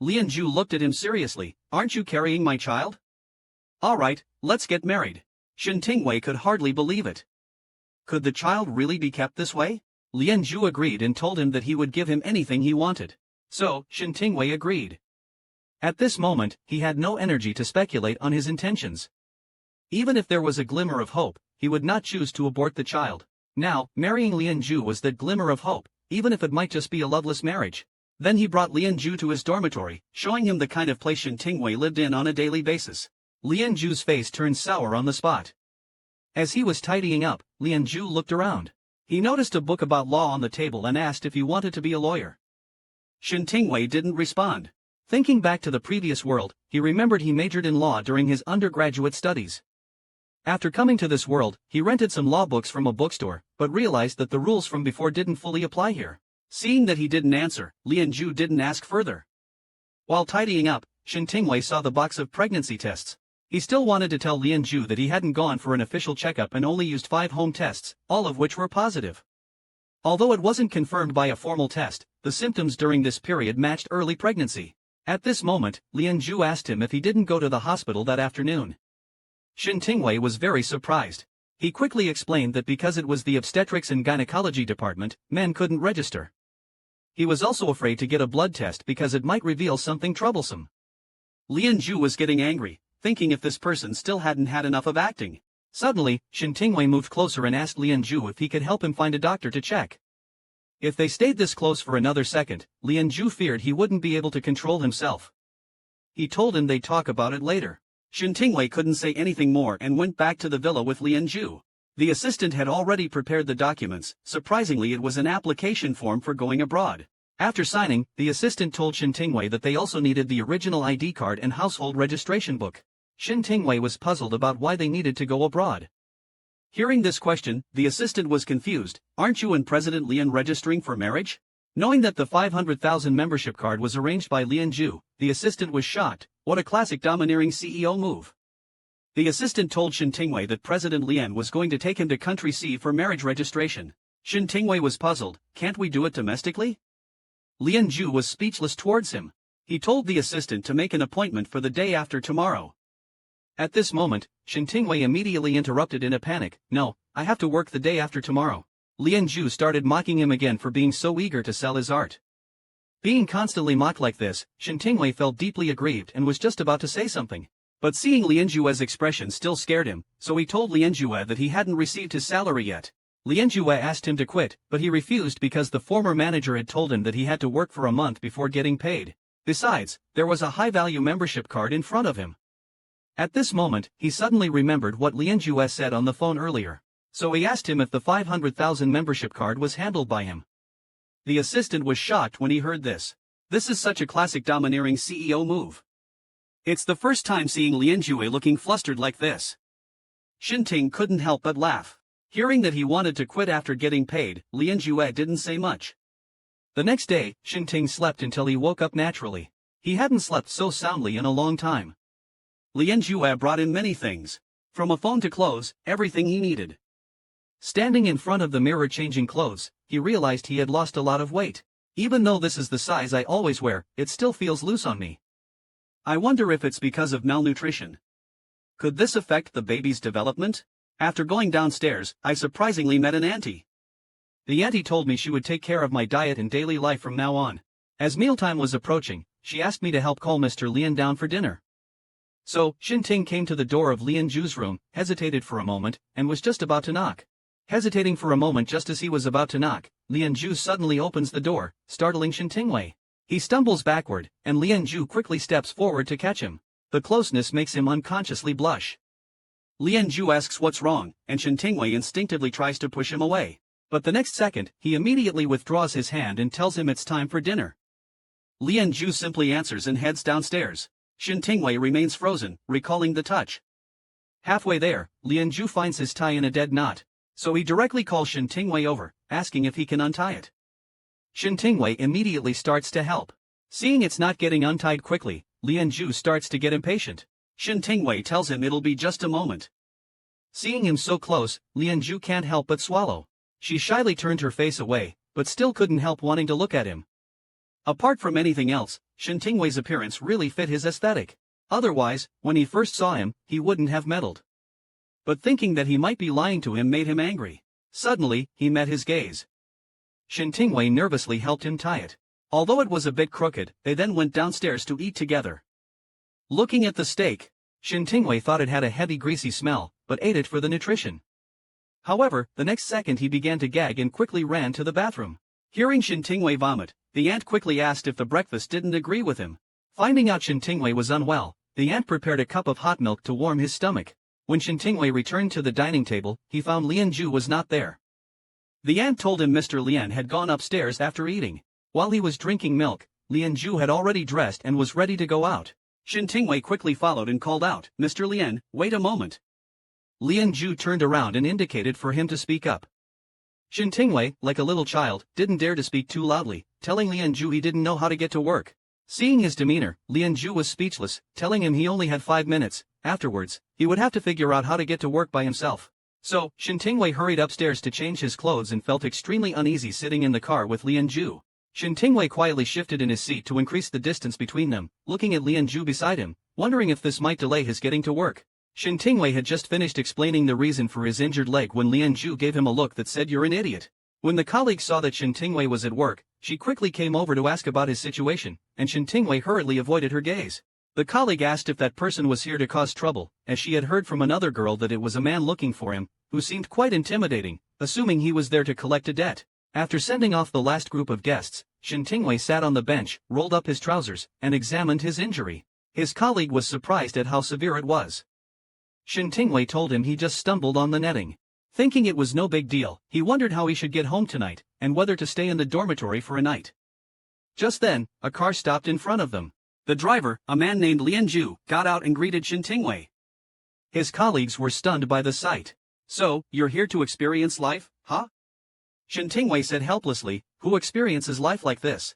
Lian Zhu looked at him seriously. Aren't you carrying my child? Alright, let's get married. Shin Tingwei could hardly believe it. Could the child really be kept this way? Lian Zhu agreed and told him that he would give him anything he wanted. So, Shin Tingwei agreed. At this moment, he had no energy to speculate on his intentions. Even if there was a glimmer of hope, he would not choose to abort the child. Now, marrying Lian Zhu was that glimmer of hope, even if it might just be a loveless marriage. Then he brought Lian Zhu to his dormitory, showing him the kind of place Shin Tingwei lived in on a daily basis. Lian Zhu's face turned sour on the spot. As he was tidying up, Lian Zhu looked around. He noticed a book about law on the table and asked if he wanted to be a lawyer. Shin Tingwei didn't respond. Thinking back to the previous world, he remembered he majored in law during his undergraduate studies. After coming to this world, he rented some law books from a bookstore, but realized that the rules from before didn't fully apply here. Seeing that he didn't answer, Lian Zhu didn't ask further. While tidying up, Shin Tingwei saw the box of pregnancy tests. He still wanted to tell Lian Zhu that he hadn't gone for an official checkup and only used 5 home tests, all of which were positive. Although it wasn't confirmed by a formal test, the symptoms during this period matched early pregnancy. At this moment, Lian Zhu asked him if he didn't go to the hospital that afternoon. Shin Tingwei was very surprised. He quickly explained that because it was the obstetrics and gynecology department, men couldn't register. He was also afraid to get a blood test because it might reveal something troublesome. Lian Zhu was getting angry, thinking if this person still hadn't had enough of acting. Suddenly, Shin Tingwei moved closer and asked Lian Zhu if he could help him find a doctor to check. If they stayed this close for another second, Lian Zhu feared he wouldn't be able to control himself. He told him they'd talk about it later. Shin Tingwei couldn't say anything more and went back to the villa with Lian Zhu. The assistant had already prepared the documents. Surprisingly, it was an application form for going abroad. After signing, the assistant told Shin Tingwei that they also needed the original ID card and household registration book. Shin Tingwei was puzzled about why they needed to go abroad. Hearing this question, the assistant was confused. Aren't you and President Lian registering for marriage? Knowing that the 500,000 membership card was arranged by Lian Zhu, the assistant was shocked. What a classic domineering CEO move. The assistant told Shin Tingwei that President Lian was going to take him to Country C for marriage registration. Shin Tingwei was puzzled. Can't we do it domestically? Lian Ju was speechless towards him. He told the assistant to make an appointment for the day after tomorrow. At this moment, Shin Tingwei immediately interrupted in a panic. No, I have to work the day after tomorrow. Lian Ju started mocking him again for being so eager to sell his art. Being constantly mocked like this, Shin Tingwei felt deeply aggrieved and was just about to say something. But seeing Lian Jue's expression still scared him, so he told Lian Jue that he hadn't received his salary yet. Lian Jue asked him to quit, but he refused because the former manager had told him that he had to work for a month before getting paid. Besides, there was a high-value membership card in front of him. At this moment, he suddenly remembered what Lian Jue said on the phone earlier. So he asked him if the 500,000 membership card was handled by him. The assistant was shocked when he heard this. This is such a classic domineering CEO move. It's the first time seeing Lian Jue looking flustered like this. Shin Ting couldn't help but laugh. Hearing that he wanted to quit after getting paid, Lian Jue didn't say much. The next day, Shin Ting slept until he woke up naturally. He hadn't slept so soundly in a long time. Lian Jue brought in many things. From a phone to clothes, everything he needed. Standing in front of the mirror changing clothes, he realized he had lost a lot of weight. Even though this is the size I always wear, it still feels loose on me. I wonder if it's because of malnutrition. Could this affect the baby's development? After going downstairs, I surprisingly met an auntie. The auntie told me she would take care of my diet and daily life from now on. As mealtime was approaching, she asked me to help call Mr. Lian down for dinner. So, Shin Ting came to the door of Lian Ju's room, hesitated for a moment, and was just about to knock. Hesitating for a moment just as he was about to knock, Lian Ju suddenly opens the door, startling Shin Tingwei. He stumbles backward, and Lian Ju quickly steps forward to catch him. The closeness makes him unconsciously blush. Lian Ju asks what's wrong, and Shin Tingwei instinctively tries to push him away. But the next second, he immediately withdraws his hand and tells him it's time for dinner. Lian Ju simply answers and heads downstairs. Shin Tingwei remains frozen, recalling the touch. Halfway there, Lian Ju finds his tie in a dead knot, so he directly calls Shin Tingwei over, asking if he can untie it. Shin Tingwei immediately starts to help. Seeing it's not getting untied quickly, Lian Ju starts to get impatient. Shin Tingwei tells him it'll be just a moment. Seeing him so close, Lian Ju can't help but swallow. She shyly turned her face away, but still couldn't help wanting to look at him. Apart from anything else, Shin Tingwei's appearance really fit his aesthetic. Otherwise, when he first saw him, he wouldn't have meddled. But thinking that he might be lying to him made him angry. Suddenly, he met his gaze. Shin Tingwei nervously helped him tie it. Although it was a bit crooked, they then went downstairs to eat together. Looking at the steak, Shin Tingwei thought it had a heavy greasy smell, but ate it for the nutrition. However, the next second he began to gag and quickly ran to the bathroom. Hearing Shin Tingwei vomit, the aunt quickly asked if the breakfast didn't agree with him. Finding out Shin Tingwei was unwell, the aunt prepared a cup of hot milk to warm his stomach. When Shin Tingwei returned to the dining table, he found Lian Ju was not there. The aunt told him Mr. Lian had gone upstairs after eating. While he was drinking milk, Lian Ju had already dressed and was ready to go out. Shin Tingwei quickly followed and called out, "Mr. Lian, wait a moment." Lian Ju turned around and indicated for him to speak up. Shin Tingwei, like a little child, didn't dare to speak too loudly, telling Lian Ju he didn't know how to get to work. Seeing his demeanor, Lian Ju was speechless, telling him he only had 5 minutes. Afterwards, he would have to figure out how to get to work by himself. So, Shin Tingwei hurried upstairs to change his clothes and felt extremely uneasy sitting in the car with Lian Ju. Shin Tingwei quietly shifted in his seat to increase the distance between them, looking at Lian Ju beside him, wondering if this might delay his getting to work. Shin Tingwei had just finished explaining the reason for his injured leg when Lian Ju gave him a look that said, "You're an idiot." When the colleague saw that Shin Tingwei was at work, she quickly came over to ask about his situation, and Shin Tingwei hurriedly avoided her gaze. The colleague asked if that person was here to cause trouble, as she had heard from another girl that it was a man looking for him, who seemed quite intimidating, assuming he was there to collect a debt. After sending off the last group of guests, Shin Tingwei sat on the bench, rolled up his trousers, and examined his injury. His colleague was surprised at how severe it was. Shin Tingwei told him he just stumbled on the netting. Thinking it was no big deal, he wondered how he should get home tonight, and whether to stay in the dormitory for a night. Just then, a car stopped in front of them. The driver, a man named Lian Ju, got out and greeted Shin Tingwei. His colleagues were stunned by the sight. "So, you're here to experience life, huh?" Shin Tingwei said helplessly, "Who experiences life like this?"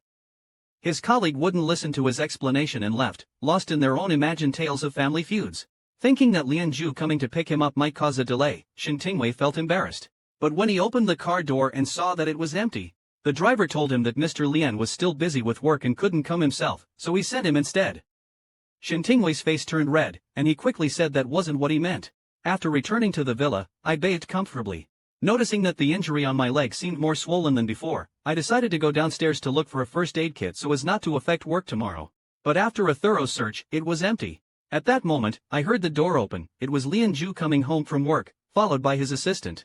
His colleague wouldn't listen to his explanation and left, lost in their own imagined tales of family feuds. Thinking that Lian Zhu coming to pick him up might cause a delay, Shen Tingwei felt embarrassed. But when he opened the car door and saw that it was empty, the driver told him that Mr. Lian was still busy with work and couldn't come himself, so he sent him instead. Shen Tingwei's face turned red, and he quickly said that wasn't what he meant. After returning to the villa, I bathed comfortably. Noticing that the injury on my leg seemed more swollen than before, I decided to go downstairs to look for a first aid kit so as not to affect work tomorrow. But after a thorough search, it was empty. At that moment, I heard the door open. It was Lian Zhu coming home from work, followed by his assistant.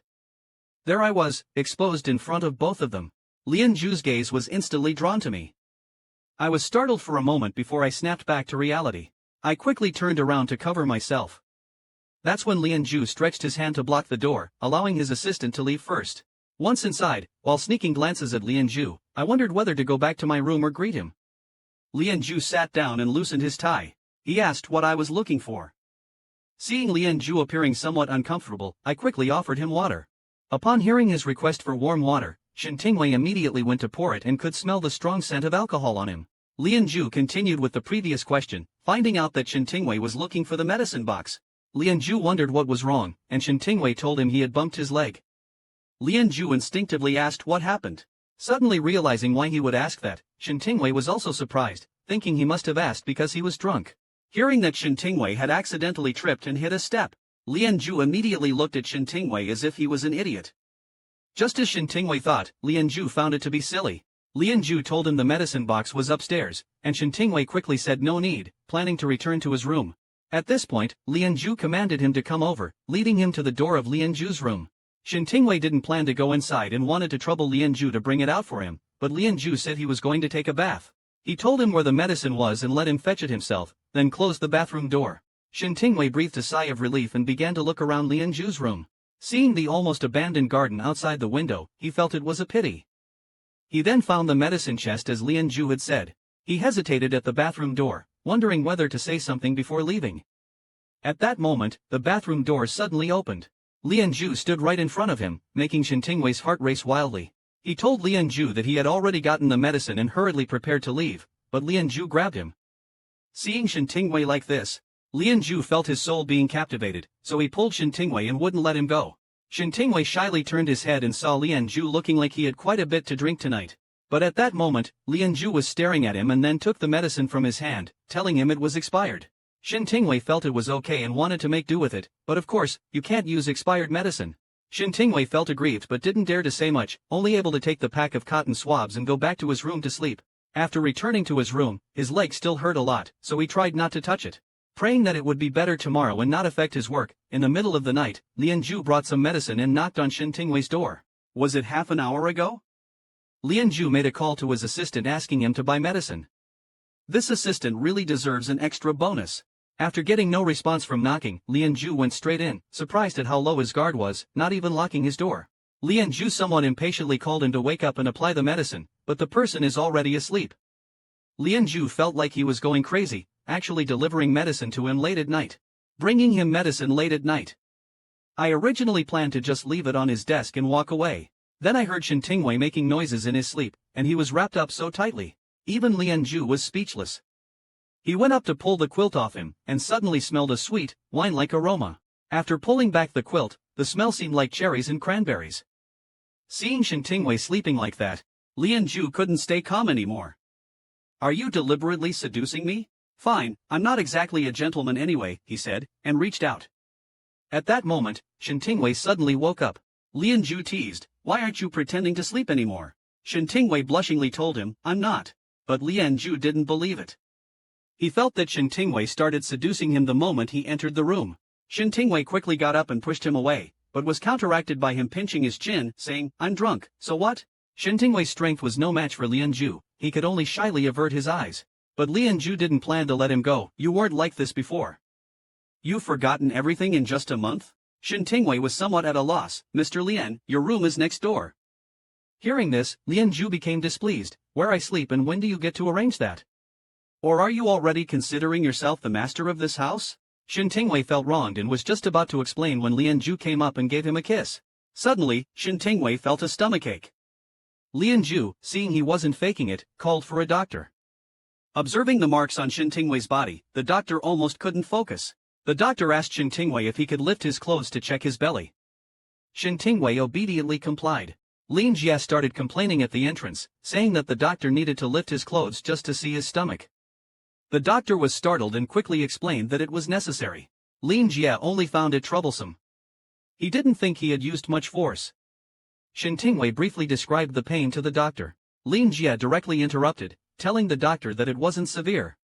There I was, exposed in front of both of them. Lian Zhu's gaze was instantly drawn to me. I was startled for a moment before I snapped back to reality. I quickly turned around to cover myself. That's when Lian Zhu stretched his hand to block the door, allowing his assistant to leave first. Once inside, while sneaking glances at Lian Zhu, I wondered whether to go back to my room or greet him. Lian Zhu sat down and loosened his tie. He asked what I was looking for. Seeing Lian Zhu appearing somewhat uncomfortable, I quickly offered him water. Upon hearing his request for warm water, Shen Tingwei immediately went to pour it and could smell the strong scent of alcohol on him. Lian Zhu continued with the previous question, finding out that Shen Tingwei was looking for the medicine box. Lian Zhu wondered what was wrong, and Shen Tingwei told him he had bumped his leg. Lian Zhu instinctively asked what happened. Suddenly realizing why he would ask that, Shen Tingwei was also surprised, thinking he must have asked because he was drunk. Hearing that Shen Tingwei had accidentally tripped and hit a step, Lian Zhu immediately looked at Shen Tingwei as if he was an idiot. Just as Shen Tingwei thought, Lian Zhu found it to be silly. Lian Zhu told him the medicine box was upstairs, and Shen Tingwei quickly said no need, planning to return to his room. At this point, Lian Zhu commanded him to come over, leading him to the door of Lian Zhu's room. Shen Tingwei didn't plan to go inside and wanted to trouble Lian Zhu to bring it out for him, but Lian Zhu said he was going to take a bath. He told him where the medicine was and let him fetch it himself, then closed the bathroom door. Shen Tingwei breathed a sigh of relief and began to look around Lian Zhu's room. Seeing the almost abandoned garden outside the window, he felt it was a pity. He then found the medicine chest as Lian Zhu had said. He hesitated at the bathroom door, wondering whether to say something before leaving. At that moment, the bathroom door suddenly opened. Lian Zhu stood right in front of him, making Shen Tingwei's heart race wildly. He told Lian Zhu that he had already gotten the medicine and hurriedly prepared to leave, but Lian Zhu grabbed him. Seeing Shen Tingwei like this, Lian Zhu felt his soul being captivated, so he pulled Shen Tingwei and wouldn't let him go. Shen Tingwei shyly turned his head and saw Lian Zhu looking like he had quite a bit to drink tonight. But at that moment, Lian Zhu was staring at him and then took the medicine from his hand, telling him it was expired. Shen Tingwei felt it was okay and wanted to make do with it, but of course, you can't use expired medicine. Shen Tingwei felt aggrieved but didn't dare to say much, only able to take the pack of cotton swabs and go back to his room to sleep. After returning to his room, his leg still hurt a lot, so he tried not to touch it. Praying that it would be better tomorrow and not affect his work, in the middle of the night, Lian Zhu brought some medicine and knocked on Shen Tingwei's door. Was it half an hour ago? Lian Zhu made a call to his assistant asking him to buy medicine. This assistant really deserves an extra bonus. After getting no response from knocking, Lian Zhu went straight in, surprised at how low his guard was, not even locking his door. Lian Zhu somewhat impatiently called him to wake up and apply the medicine, but the person is already asleep. Lian Zhu felt like he was going crazy, actually delivering medicine to him late at night. Bringing him medicine late at night. I originally planned to just leave it on his desk and walk away. Then I heard Shen Tingwei making noises in his sleep, and he was wrapped up so tightly. Even Lian Zhu was speechless. He went up to pull the quilt off him, and suddenly smelled a sweet, wine-like aroma. After pulling back the quilt, the smell seemed like cherries and cranberries. Seeing Shen Tingwei sleeping like that, Lian Zhu couldn't stay calm anymore. Are you deliberately seducing me? Fine, I'm not exactly a gentleman anyway, he said, and reached out. At that moment, Shen Tingwei suddenly woke up. Lian Zhu teased, why aren't you pretending to sleep anymore? Shen Tingwei blushingly told him, I'm not. But Lian Zhu didn't believe it. He felt that Shen Tingwei started seducing him the moment he entered the room. Shen Tingwei quickly got up and pushed him away, but was counteracted by him pinching his chin, saying, I'm drunk, so what? Shen Tingwei's strength was no match for Lian Zhu, he could only shyly avert his eyes. But Lian Zhu didn't plan to let him go. You weren't like this before. You've forgotten everything in just a month? Shen Tingwei was somewhat at a loss. Mr. Lian, your room is next door. Hearing this, Lian Zhu became displeased. Where I sleep and when do you get to arrange that? Or are you already considering yourself the master of this house? Shen Tingwei felt wronged and was just about to explain when Lian Zhu came up and gave him a kiss. Suddenly, Shen Tingwei felt a stomachache. Lian Zhu, seeing he wasn't faking it, called for a doctor. Observing the marks on Shin Tingwei's body, the doctor almost couldn't focus. The doctor asked Shin Tingwei if he could lift his clothes to check his belly. Shin Tingwei obediently complied. Lin Jie started complaining at the entrance, saying that the doctor needed to lift his clothes just to see his stomach. The doctor was startled and quickly explained that it was necessary. Lin Jie only found it troublesome. He didn't think he had used much force. Shin Tingwei briefly described the pain to the doctor. Lin Jie directly interrupted, telling the doctor that it wasn't severe.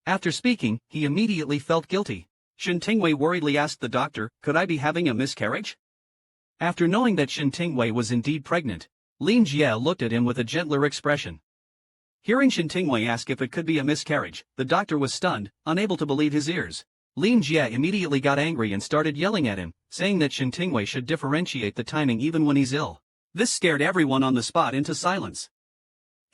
After speaking, he immediately felt guilty. Shin Tingwei worriedly asked the doctor, "Could I be having a miscarriage?" After knowing that Shin Tingwei was indeed pregnant, Lin Jie looked at him with a gentler expression. Hearing Shin Tingwei ask if it could be a miscarriage, the doctor was stunned, unable to believe his ears. Lin Jie immediately got angry and started yelling at him, saying that Shin Tingwei should differentiate the timing even when he's ill. This scared everyone on the spot into silence.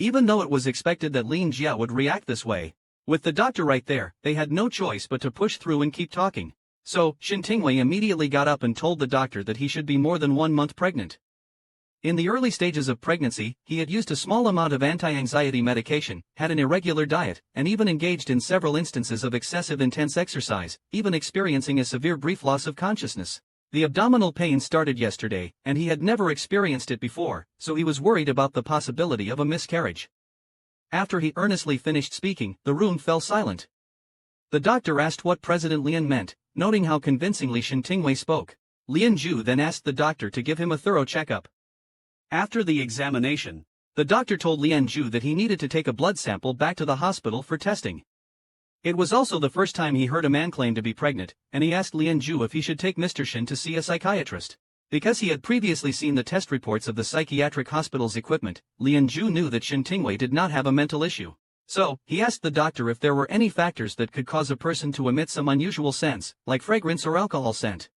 Even though it was expected that Lin Jie would react this way, with the doctor right there, they had no choice but to push through and keep talking. So, Shin Tingwei immediately got up and told the doctor that he should be more than 1 month pregnant. In the early stages of pregnancy, he had used a small amount of anti-anxiety medication, had an irregular diet, and even engaged in several instances of excessive intense exercise, even experiencing a severe brief loss of consciousness. The abdominal pain started yesterday, and he had never experienced it before, so he was worried about the possibility of a miscarriage. After he earnestly finished speaking, the room fell silent. The doctor asked what President Lian meant, noting how convincingly Shin Tingwei spoke. Lian Zhu then asked the doctor to give him a thorough checkup. After the examination, the doctor told Lian Zhu that he needed to take a blood sample back to the hospital for testing. It was also the first time he heard a man claim to be pregnant, and he asked Lian Zhu if he should take Mr. Shin to see a psychiatrist. Because he had previously seen the test reports of the psychiatric hospital's equipment, Lian Zhu knew that Shin Tingwei did not have a mental issue. So, he asked the doctor if there were any factors that could cause a person to emit some unusual scents, like fragrance or alcohol scent.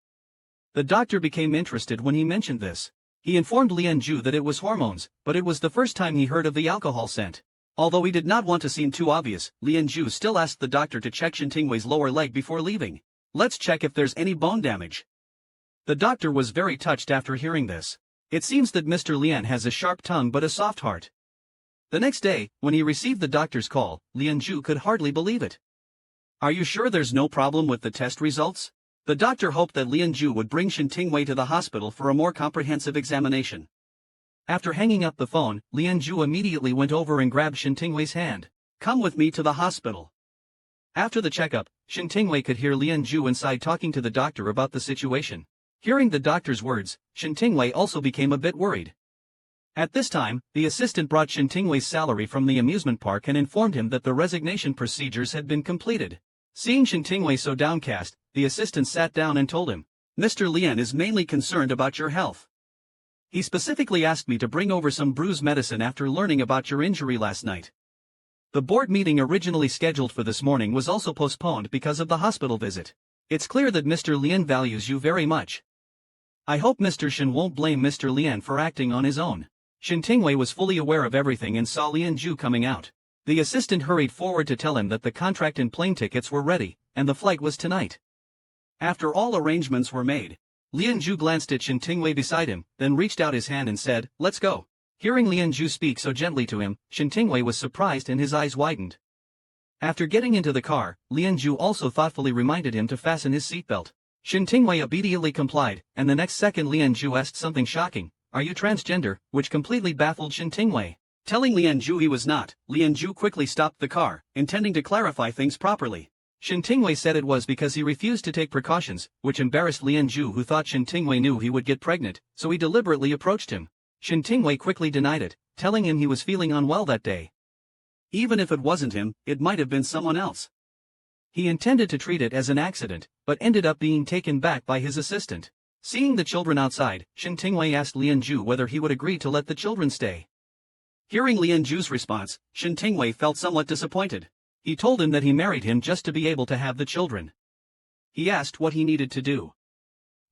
The doctor became interested when he mentioned this. He informed Lian Zhu that it was hormones, but it was the first time he heard of the alcohol scent. Although he did not want to seem too obvious, Lian Zhu still asked the doctor to check Shin Tingwei's lower leg before leaving. "Let's check if there's any bone damage." The doctor was very touched after hearing this. It seems that Mr. Lian has a sharp tongue but a soft heart. The next day, when he received the doctor's call, Lian Zhu could hardly believe it. "Are you sure there's no problem with the test results?" The doctor hoped that Lian Zhu would bring Shin Tingwei to the hospital for a more comprehensive examination. After hanging up the phone, Lian Zhu immediately went over and grabbed Shin Tingwei's hand. "Come with me to the hospital." After the checkup, Shin Tingwei could hear Lian Zhu inside talking to the doctor about the situation. Hearing the doctor's words, Shin Tingwei also became a bit worried. At this time, the assistant brought Shin Tingwei's salary from the amusement park and informed him that the resignation procedures had been completed. Seeing Shin Tingwei so downcast, the assistant sat down and told him, "Mr. Lian is mainly concerned about your health. He specifically asked me to bring over some bruise medicine after learning about your injury last night." The board meeting originally scheduled for this morning was also postponed because of the hospital visit. "It's clear that Mr. Lian values you very much. I hope Mr. Shin won't blame Mr. Lian for acting on his own." Shin Tingwei was fully aware of everything and saw Lian Zhu coming out. The assistant hurried forward to tell him that the contract and plane tickets were ready, and the flight was tonight. After all arrangements were made, Lian Zhu glanced at Shin Tingwei beside him, then reached out his hand and said, "Let's go." Hearing Lian Zhu speak so gently to him, Shin Tingwei was surprised and his eyes widened. After getting into the car, Lian Zhu also thoughtfully reminded him to fasten his seatbelt. Shin Tingwei obediently complied, and the next second Lian Zhu asked something shocking, "Are you transgender?" which completely baffled Shin Tingwei. Telling Lian Zhu he was not, Lian Zhu quickly stopped the car, intending to clarify things properly. Shin Tingwei said it was because he refused to take precautions, which embarrassed Lian Zhu, who thought Shin Tingwei knew he would get pregnant, so he deliberately approached him. Shin Tingwei quickly denied it, telling him he was feeling unwell that day. Even if it wasn't him, it might have been someone else. He intended to treat it as an accident, but ended up being taken back by his assistant. Seeing the children outside, Shin Tingwei asked Lian Zhu whether he would agree to let the children stay. Hearing Lian Zhu's response, Shin Tingwei felt somewhat disappointed. He told him that he married him just to be able to have the children. He asked what he needed to do.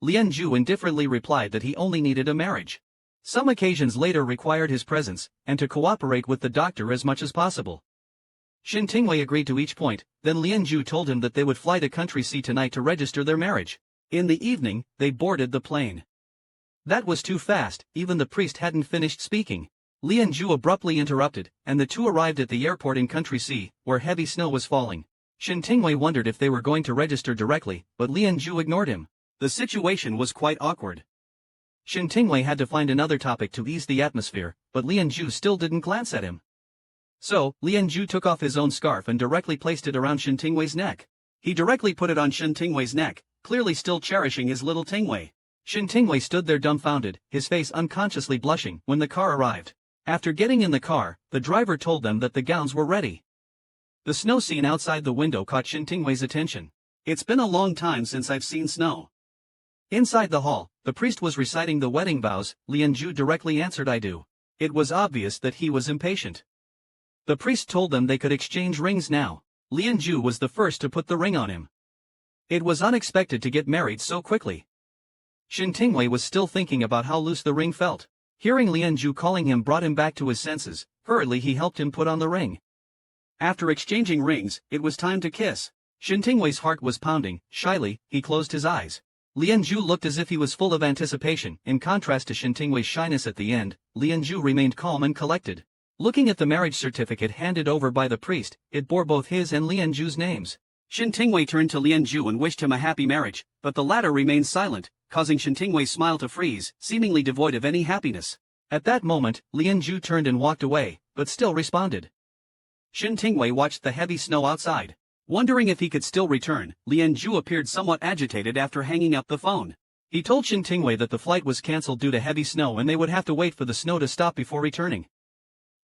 Lian Zhu indifferently replied that he only needed a marriage. Some occasions later required his presence, and to cooperate with the doctor as much as possible. Shin Tingwei agreed to each point, then Lian Zhu told him that they would fly to Country C tonight to register their marriage. In the evening, they boarded the plane. That was too fast, even the priest hadn't finished speaking. Lianju abruptly interrupted, and the two arrived at the airport in Country C, where heavy snow was falling. Shen Tingwei wondered if they were going to register directly, but Lianju ignored him. The situation was quite awkward. Shen Tingwei had to find another topic to ease the atmosphere, but Lianju still didn't glance at him. So, Lianju took off his own scarf and directly placed it around Shen Tingwei's neck. He directly put it on Shen Tingwei's neck, clearly still cherishing his little Tingwei. Shen Tingwei stood there dumbfounded, his face unconsciously blushing, when the car arrived. After getting in the car, the driver told them that the gowns were ready. The snow scene outside the window caught Shen Tingwei's attention. It's been a long time since I've seen snow. Inside the hall, the priest was reciting the wedding vows. Lianju directly answered, I do. It was obvious that he was impatient. The priest told them they could exchange rings now. Lianju was the first to put the ring on him. It was unexpected to get married so quickly. Shen Tingwei was still thinking about how loose the ring felt. Hearing Lianju calling him brought him back to his senses. Hurriedly he helped him put on the ring. After exchanging rings, it was time to kiss. Shen Tingwei's heart was pounding. Shyly, he closed his eyes. Lianju looked as if he was full of anticipation. In contrast to Shen Tingwei's shyness at the end, Lianju remained calm and collected. Looking at the marriage certificate handed over by the priest, it bore both his and Lianju's names. Shen Tingwei turned to Lianju and wished him a happy marriage, but the latter remained silent, causing Shen Tingwei's smile to freeze, seemingly devoid of any happiness. At that moment, Lianju turned and walked away, but still responded. Shen Tingwei watched the heavy snow outside. Wondering if he could still return, Lianju appeared somewhat agitated after hanging up the phone. He told Shen Tingwei that the flight was cancelled due to heavy snow and they would have to wait for the snow to stop before returning.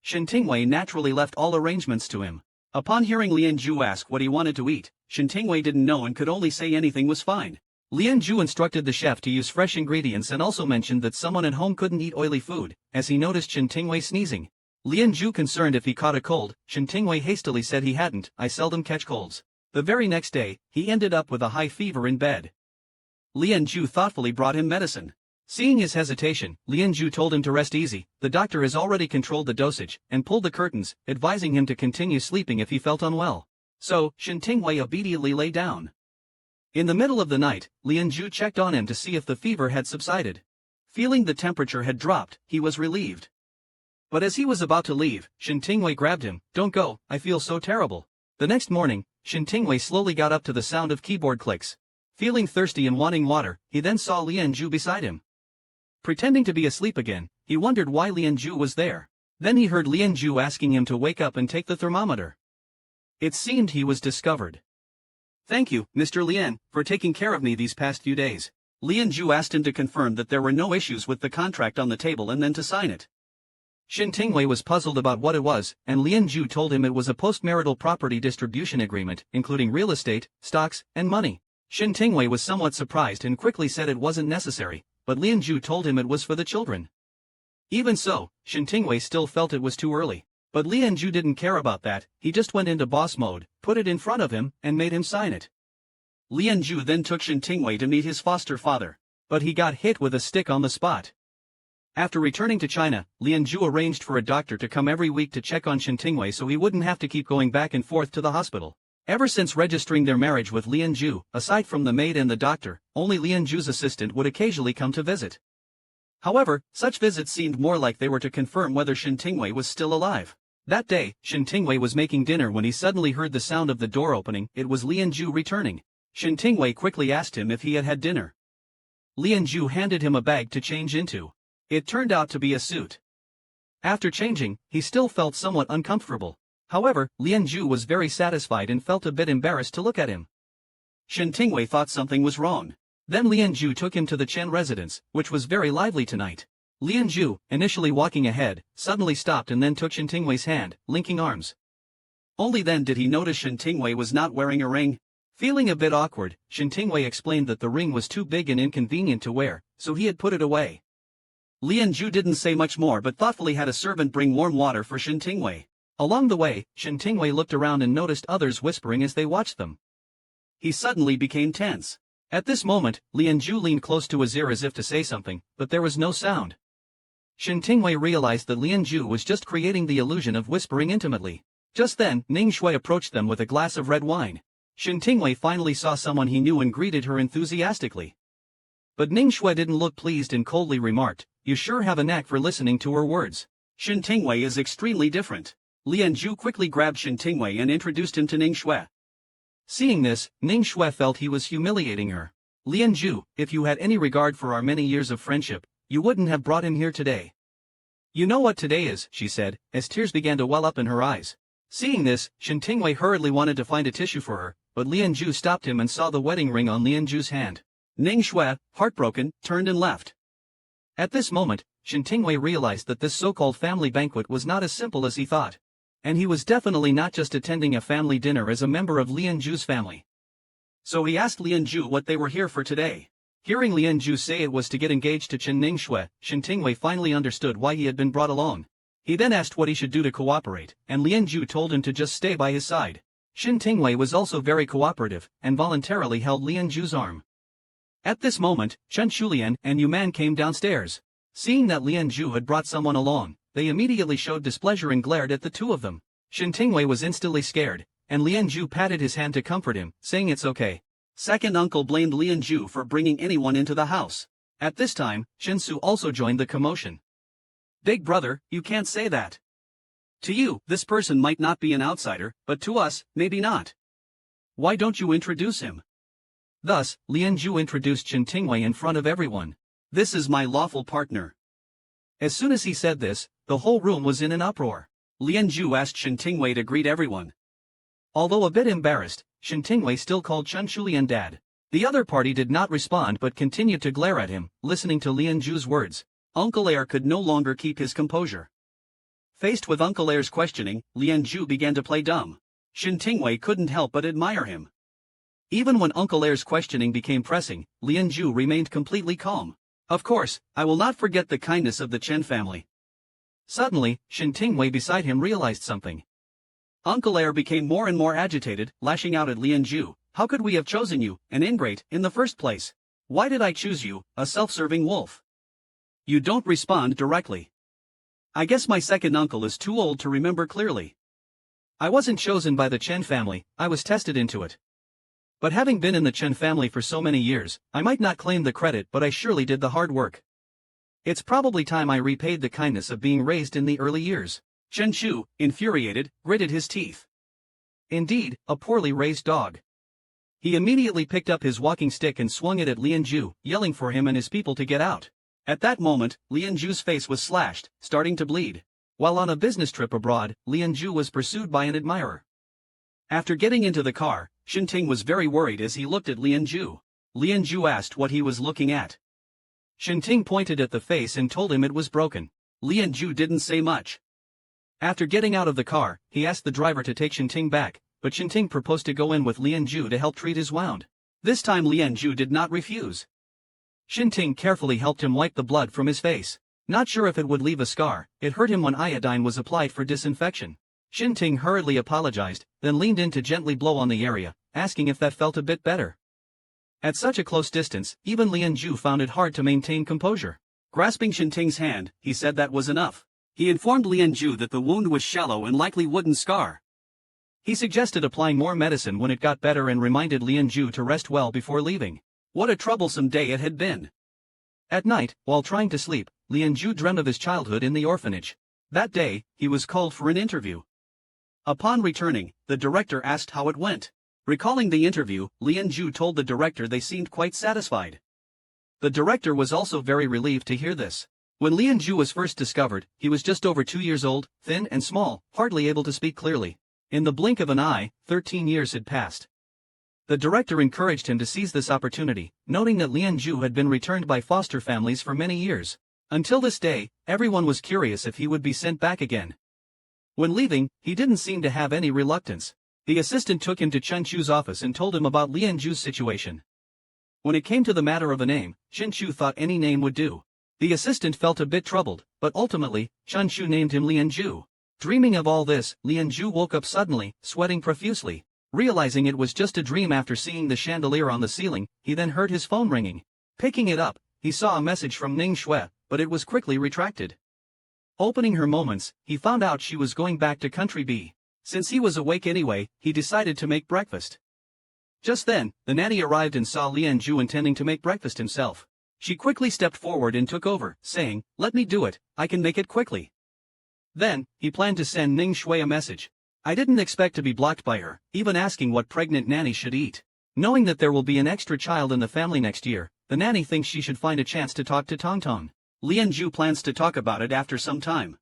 Shen Tingwei naturally left all arrangements to him. Upon hearing Lianju ask what he wanted to eat, Shen Tingwei didn't know and could only say anything was fine. Lianju instructed the chef to use fresh ingredients and also mentioned that someone at home couldn't eat oily food, as he noticed Shen Tingwei sneezing. Lianju concerned if he caught a cold, Shen Tingwei hastily said he hadn't. I seldom catch colds. The very next day, he ended up with a high fever in bed. Lianju thoughtfully brought him medicine. Seeing his hesitation, Lianju told him to rest easy. The doctor has already controlled the dosage, and pulled the curtains, advising him to continue sleeping if he felt unwell. So, Shen Tingwei obediently lay down. In the middle of the night, Lianju checked on him to see if the fever had subsided. Feeling the temperature had dropped, he was relieved. But as he was about to leave, Shen Tingwei grabbed him. Don't go, I feel so terrible. The next morning, Shen Tingwei slowly got up to the sound of keyboard clicks. Feeling thirsty and wanting water, he then saw Lianju beside him. Pretending to be asleep again, he wondered why Lianju was there. Then he heard Lianju asking him to wake up and take the thermometer. It seemed he was discovered. Thank you, Mr. Lian, for taking care of me these past few days. Lianju asked him to confirm that there were no issues with the contract on the table and then to sign it. Shen Tingwei was puzzled about what it was, and Lianju told him it was a post-marital property distribution agreement, including real estate, stocks, and money. Shen Tingwei was somewhat surprised and quickly said it wasn't necessary, but Lianju told him it was for the children. Even so, Shen Tingwei still felt it was too early. But Lianju didn't care about that. He just went into boss mode, put it in front of him, and made him sign it. Lianju then took Shen Tingwei to meet his foster father. But he got hit with a stick on the spot. After returning to China, Lianju arranged for a doctor to come every week to check on Shen Tingwei so he wouldn't have to keep going back and forth to the hospital. Ever since registering their marriage with Lianju, aside from the maid and the doctor, only Lianju's assistant would occasionally come to visit. However, such visits seemed more like they were to confirm whether Shen Tingwei was still alive. That day, Shen Tingwei was making dinner when he suddenly heard the sound of the door opening. It was Lianju returning. Shen Tingwei quickly asked him if he had had dinner. Lianju handed him a bag to change into. It turned out to be a suit. After changing, he still felt somewhat uncomfortable. However, Lianju was very satisfied and felt a bit embarrassed to look at him. Shen Tingwei thought something was wrong. Then Lianju took him to the Chen residence, which was very lively tonight. Lianju, initially walking ahead, suddenly stopped and then took Shen Tingwei's hand, linking arms. Only then did he notice Shen Tingwei was not wearing a ring. Feeling a bit awkward, Shen Tingwei explained that the ring was too big and inconvenient to wear, so he had put it away. Lianju didn't say much more but thoughtfully had a servant bring warm water for Shen Tingwei. Along the way, Shen Tingwei looked around and noticed others whispering as they watched them. He suddenly became tense. At this moment, Lianju leaned close to his ear as if to say something, but there was no sound. Shen Tingwei realized that Lianju was just creating the illusion of whispering intimately. Just then, Ning Shui approached them with a glass of red wine. Shen Tingwei finally saw someone he knew and greeted her enthusiastically. But Ning Shui didn't look pleased and coldly remarked, "You sure have a knack for listening to her words." Shen Tingwei is extremely different. Lian Zhu quickly grabbed Shen Tingwei and introduced him to Ning Shui. Seeing this, Ning Shui felt he was humiliating her. Lian Zhu, if you had any regard for our many years of friendship, you wouldn't have brought him here today. You know what today is, she said, as tears began to well up in her eyes. Seeing this, Shen Tingwei hurriedly wanted to find a tissue for her, but Lian Zhu stopped him and saw the wedding ring on Lian Zhu's hand. Ning Shui, heartbroken, turned and left. At this moment, Shen Tingwei realized that this so-called family banquet was not as simple as he thought. And he was definitely not just attending a family dinner as a member of Lian Zhu's family. So he asked Lian Zhu what they were here for today. Hearing Lian Zhu say it was to get engaged to Chen Ning Shui, Shen Tingwei finally understood why he had been brought along. He then asked what he should do to cooperate, and Lian Zhu told him to just stay by his side. Shen Tingwei was also very cooperative, and voluntarily held Lian Zhu's arm. At this moment, Chen Shulian and Yu Man came downstairs. Seeing that Lian Zhu had brought someone along, they immediately showed displeasure and glared at the two of them. Shen Tingwei was instantly scared, and Lian Zhu patted his hand to comfort him, saying it's okay. Second uncle blamed Lian Zhu for bringing anyone into the house. At this time, Shen Su also joined the commotion. Big brother, you can't say that. To you, this person might not be an outsider, but to us, maybe not. Why don't you introduce him? Thus, Lian Zhu introduced Shen Tingwei in front of everyone. This is my lawful partner. As soon as he said this, the whole room was in an uproar. Lian Zhu asked Shen Tingwei to greet everyone. Although a bit embarrassed, Shen Tingwei still called Chen Shulian dad. The other party did not respond but continued to glare at him, listening to Lian Zhu's words. Uncle Air could no longer keep his composure. Faced with Uncle Air's questioning, Lian Zhu began to play dumb. Shen Tingwei couldn't help but admire him. Even when Uncle Air's questioning became pressing, Lian Zhu remained completely calm. Of course, I will not forget the kindness of the Chen family. Suddenly, Shen Tingwei beside him realized something. Uncle Air became more and more agitated, lashing out at Lian Zhu. How could we have chosen you, an ingrate, in the first place? Why did I choose you, a self-serving wolf? You don't respond directly. I guess my second uncle is too old to remember clearly. I wasn't chosen by the Chen family, I was tested into it. But having been in the Chen family for so many years, I might not claim the credit but I surely did the hard work. It's probably time I repaid the kindness of being raised in the early years. Chen Shu, infuriated, gritted his teeth. Indeed, a poorly raised dog. He immediately picked up his walking stick and swung it at Lian Zhu, yelling for him and his people to get out. At that moment, Lian Zhu's face was slashed, starting to bleed. While on a business trip abroad, Lian Zhu was pursued by an admirer. After getting into the car, Shen Ting was very worried as he looked at Lian Zhu. Lian Zhu asked what he was looking at. Shen Ting pointed at the face and told him it was broken. Lian Zhu didn't say much. After getting out of the car, he asked the driver to take Shen Ting back, but Shen Ting proposed to go in with Lian Zhu to help treat his wound. This time Lian Zhu did not refuse. Shen Ting carefully helped him wipe the blood from his face. Not sure if it would leave a scar, it hurt him when iodine was applied for disinfection. Shen Ting hurriedly apologized, then leaned in to gently blow on the area, asking if that felt a bit better. At such a close distance, even Lian Zhu found it hard to maintain composure. Grasping Shen Ting's hand, he said that was enough. He informed Lian Zhu that the wound was shallow and likely wouldn't scar. He suggested applying more medicine when it got better and reminded Lian Zhu to rest well before leaving. What a troublesome day it had been. At night, while trying to sleep, Lian Zhu dreamt of his childhood in the orphanage. That day, he was called for an interview. Upon returning, the director asked how it went. Recalling the interview, Lian Zhu told the director they seemed quite satisfied. The director was also very relieved to hear this. When Lian Zhu was first discovered, he was just over 2 years old, thin and small, hardly able to speak clearly. In the blink of an eye, 13 years had passed. The director encouraged him to seize this opportunity, noting that Lian Zhu had been returned by foster families for many years. Until this day, everyone was curious if he would be sent back again. When leaving, he didn't seem to have any reluctance. The assistant took him to Chen Chu's office and told him about Lian Zhu's situation. When it came to the matter of a name, Chen Chu thought any name would do. The assistant felt a bit troubled, but ultimately, Chen Chu named him Lian Zhu. Dreaming of all this, Lian Zhu woke up suddenly, sweating profusely. Realizing it was just a dream after seeing the chandelier on the ceiling, he then heard his phone ringing. Picking it up, he saw a message from Ning Shui, but it was quickly retracted. Opening her moments, he found out she was going back to Country B. Since he was awake anyway, he decided to make breakfast. Just then, the nanny arrived and saw Lian Zhu intending to make breakfast himself. She quickly stepped forward and took over, saying, "Let me do it, I can make it quickly." Then, he planned to send Ning Shui a message. I didn't expect to be blocked by her, even asking what pregnant nanny should eat. Knowing that there will be an extra child in the family next year, the nanny thinks she should find a chance to talk to Tong Tong. Lianju plans to talk about it after some time.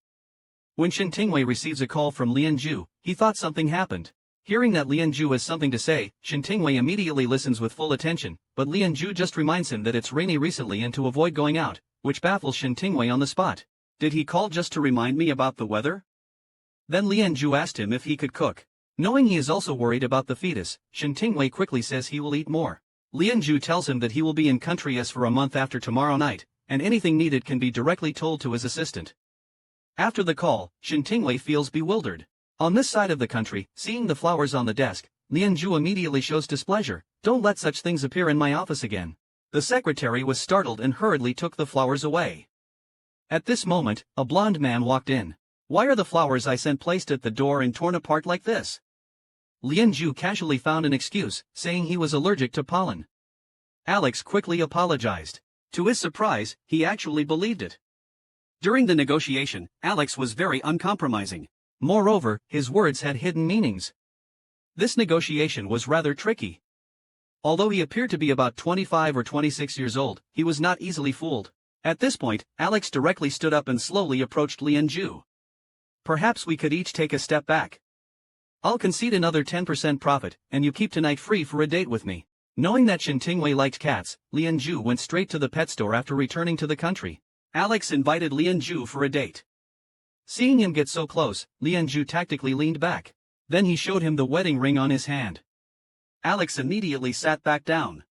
When Shen Tingwei receives a call from Lianju, he thought something happened. Hearing that Lianju has something to say, Shen Tingwei immediately listens with full attention, but Lianju just reminds him that it's rainy recently and to avoid going out, which baffles Shen Tingwei on the spot. Did he call just to remind me about the weather? Then Lianju asked him if he could cook. Knowing he is also worried about the fetus, Shen Tingwei quickly says he will eat more. Lianju tells him that he will be in country S for a month after tomorrow night, and anything needed can be directly told to his assistant. After the call, Shen Tingwei feels bewildered. On this side of the country, seeing the flowers on the desk, Lianju immediately shows displeasure. Don't let such things appear in my office again. The secretary was startled and hurriedly took the flowers away. At this moment, a blond man walked in. Why are the flowers I sent placed at the door and torn apart like this? Lianju casually found an excuse, saying he was allergic to pollen. Alex quickly apologized. To his surprise, he actually believed it. During the negotiation, Alex was very uncompromising. Moreover, his words had hidden meanings. This negotiation was rather tricky. Although he appeared to be about 25 or 26 years old, he was not easily fooled. At this point, Alex directly stood up and slowly approached Lianju. Perhaps we could each take a step back. I'll concede another 10% profit, and you keep tonight free for a date with me. Knowing that Shen Tingwei liked cats, Lianju went straight to the pet store after returning to the country. Alex invited Lianju for a date. Seeing him get so close, Lianju tactically leaned back. Then he showed him the wedding ring on his hand. Alex immediately sat back down.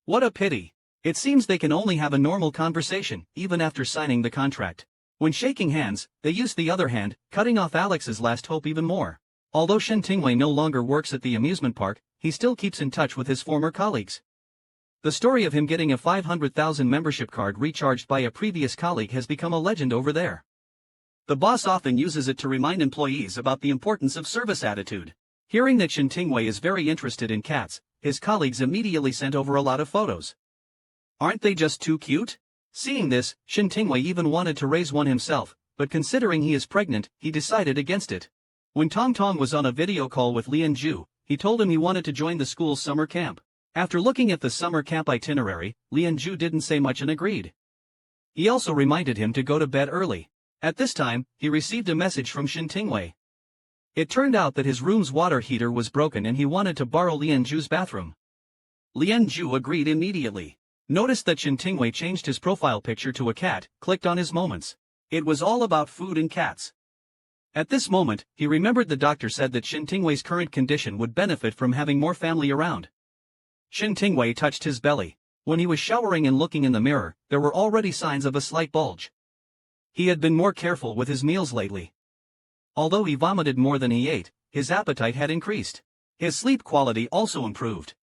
What a pity. It seems they can only have a normal conversation, even after signing the contract. When shaking hands, they used the other hand, cutting off Alex's last hope even more. Although Shen Tingwei no longer works at the amusement park, he still keeps in touch with his former colleagues. The story of him getting a 500,000 membership card recharged by a previous colleague has become a legend over there. The boss often uses it to remind employees about the importance of service attitude. Hearing that Shen Tingwei is very interested in cats, his colleagues immediately sent over a lot of photos. Aren't they just too cute? Seeing this, Shen Tingwei even wanted to raise one himself, but considering he is pregnant, he decided against it. When Tong Tong was on a video call with Lianju, he told him he wanted to join the school's summer camp. After looking at the summer camp itinerary, Lianju didn't say much and agreed. He also reminded him to go to bed early. At this time, he received a message from Shen Tingwei. It turned out that his room's water heater was broken and he wanted to borrow Lianju's bathroom. Lianju agreed immediately. Noticed that Shen Tingwei changed his profile picture to a cat, clicked on his moments. It was all about food and cats. At this moment, he remembered the doctor said that Shen Tingwei's current condition would benefit from having more family around. Shen Tingwei touched his belly. When he was showering and looking in the mirror, there were already signs of a slight bulge. He had been more careful with his meals lately. Although he vomited more than he ate, his appetite had increased. His sleep quality also improved.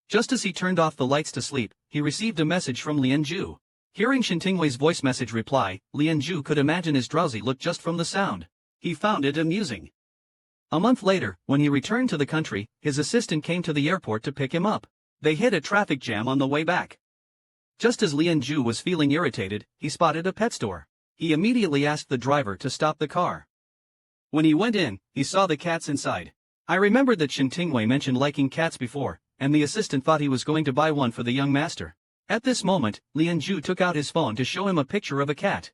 Just as he turned off the lights to sleep, he received a message from Lianju. Hearing Shen Tingwei's voice message reply, Lianju could imagine his drowsy look just from the sound. He found it amusing. A month later, when he returned to the country, his assistant came to the airport to pick him up. They hit a traffic jam on the way back. Just as Lianju was feeling irritated, he spotted a pet store. He immediately asked the driver to stop the car. When he went in, he saw the cats inside. I remembered that Shen Tingwei mentioned liking cats before, and the assistant thought he was going to buy one for the young master. At this moment, Lianju took out his phone to show him a picture of a cat.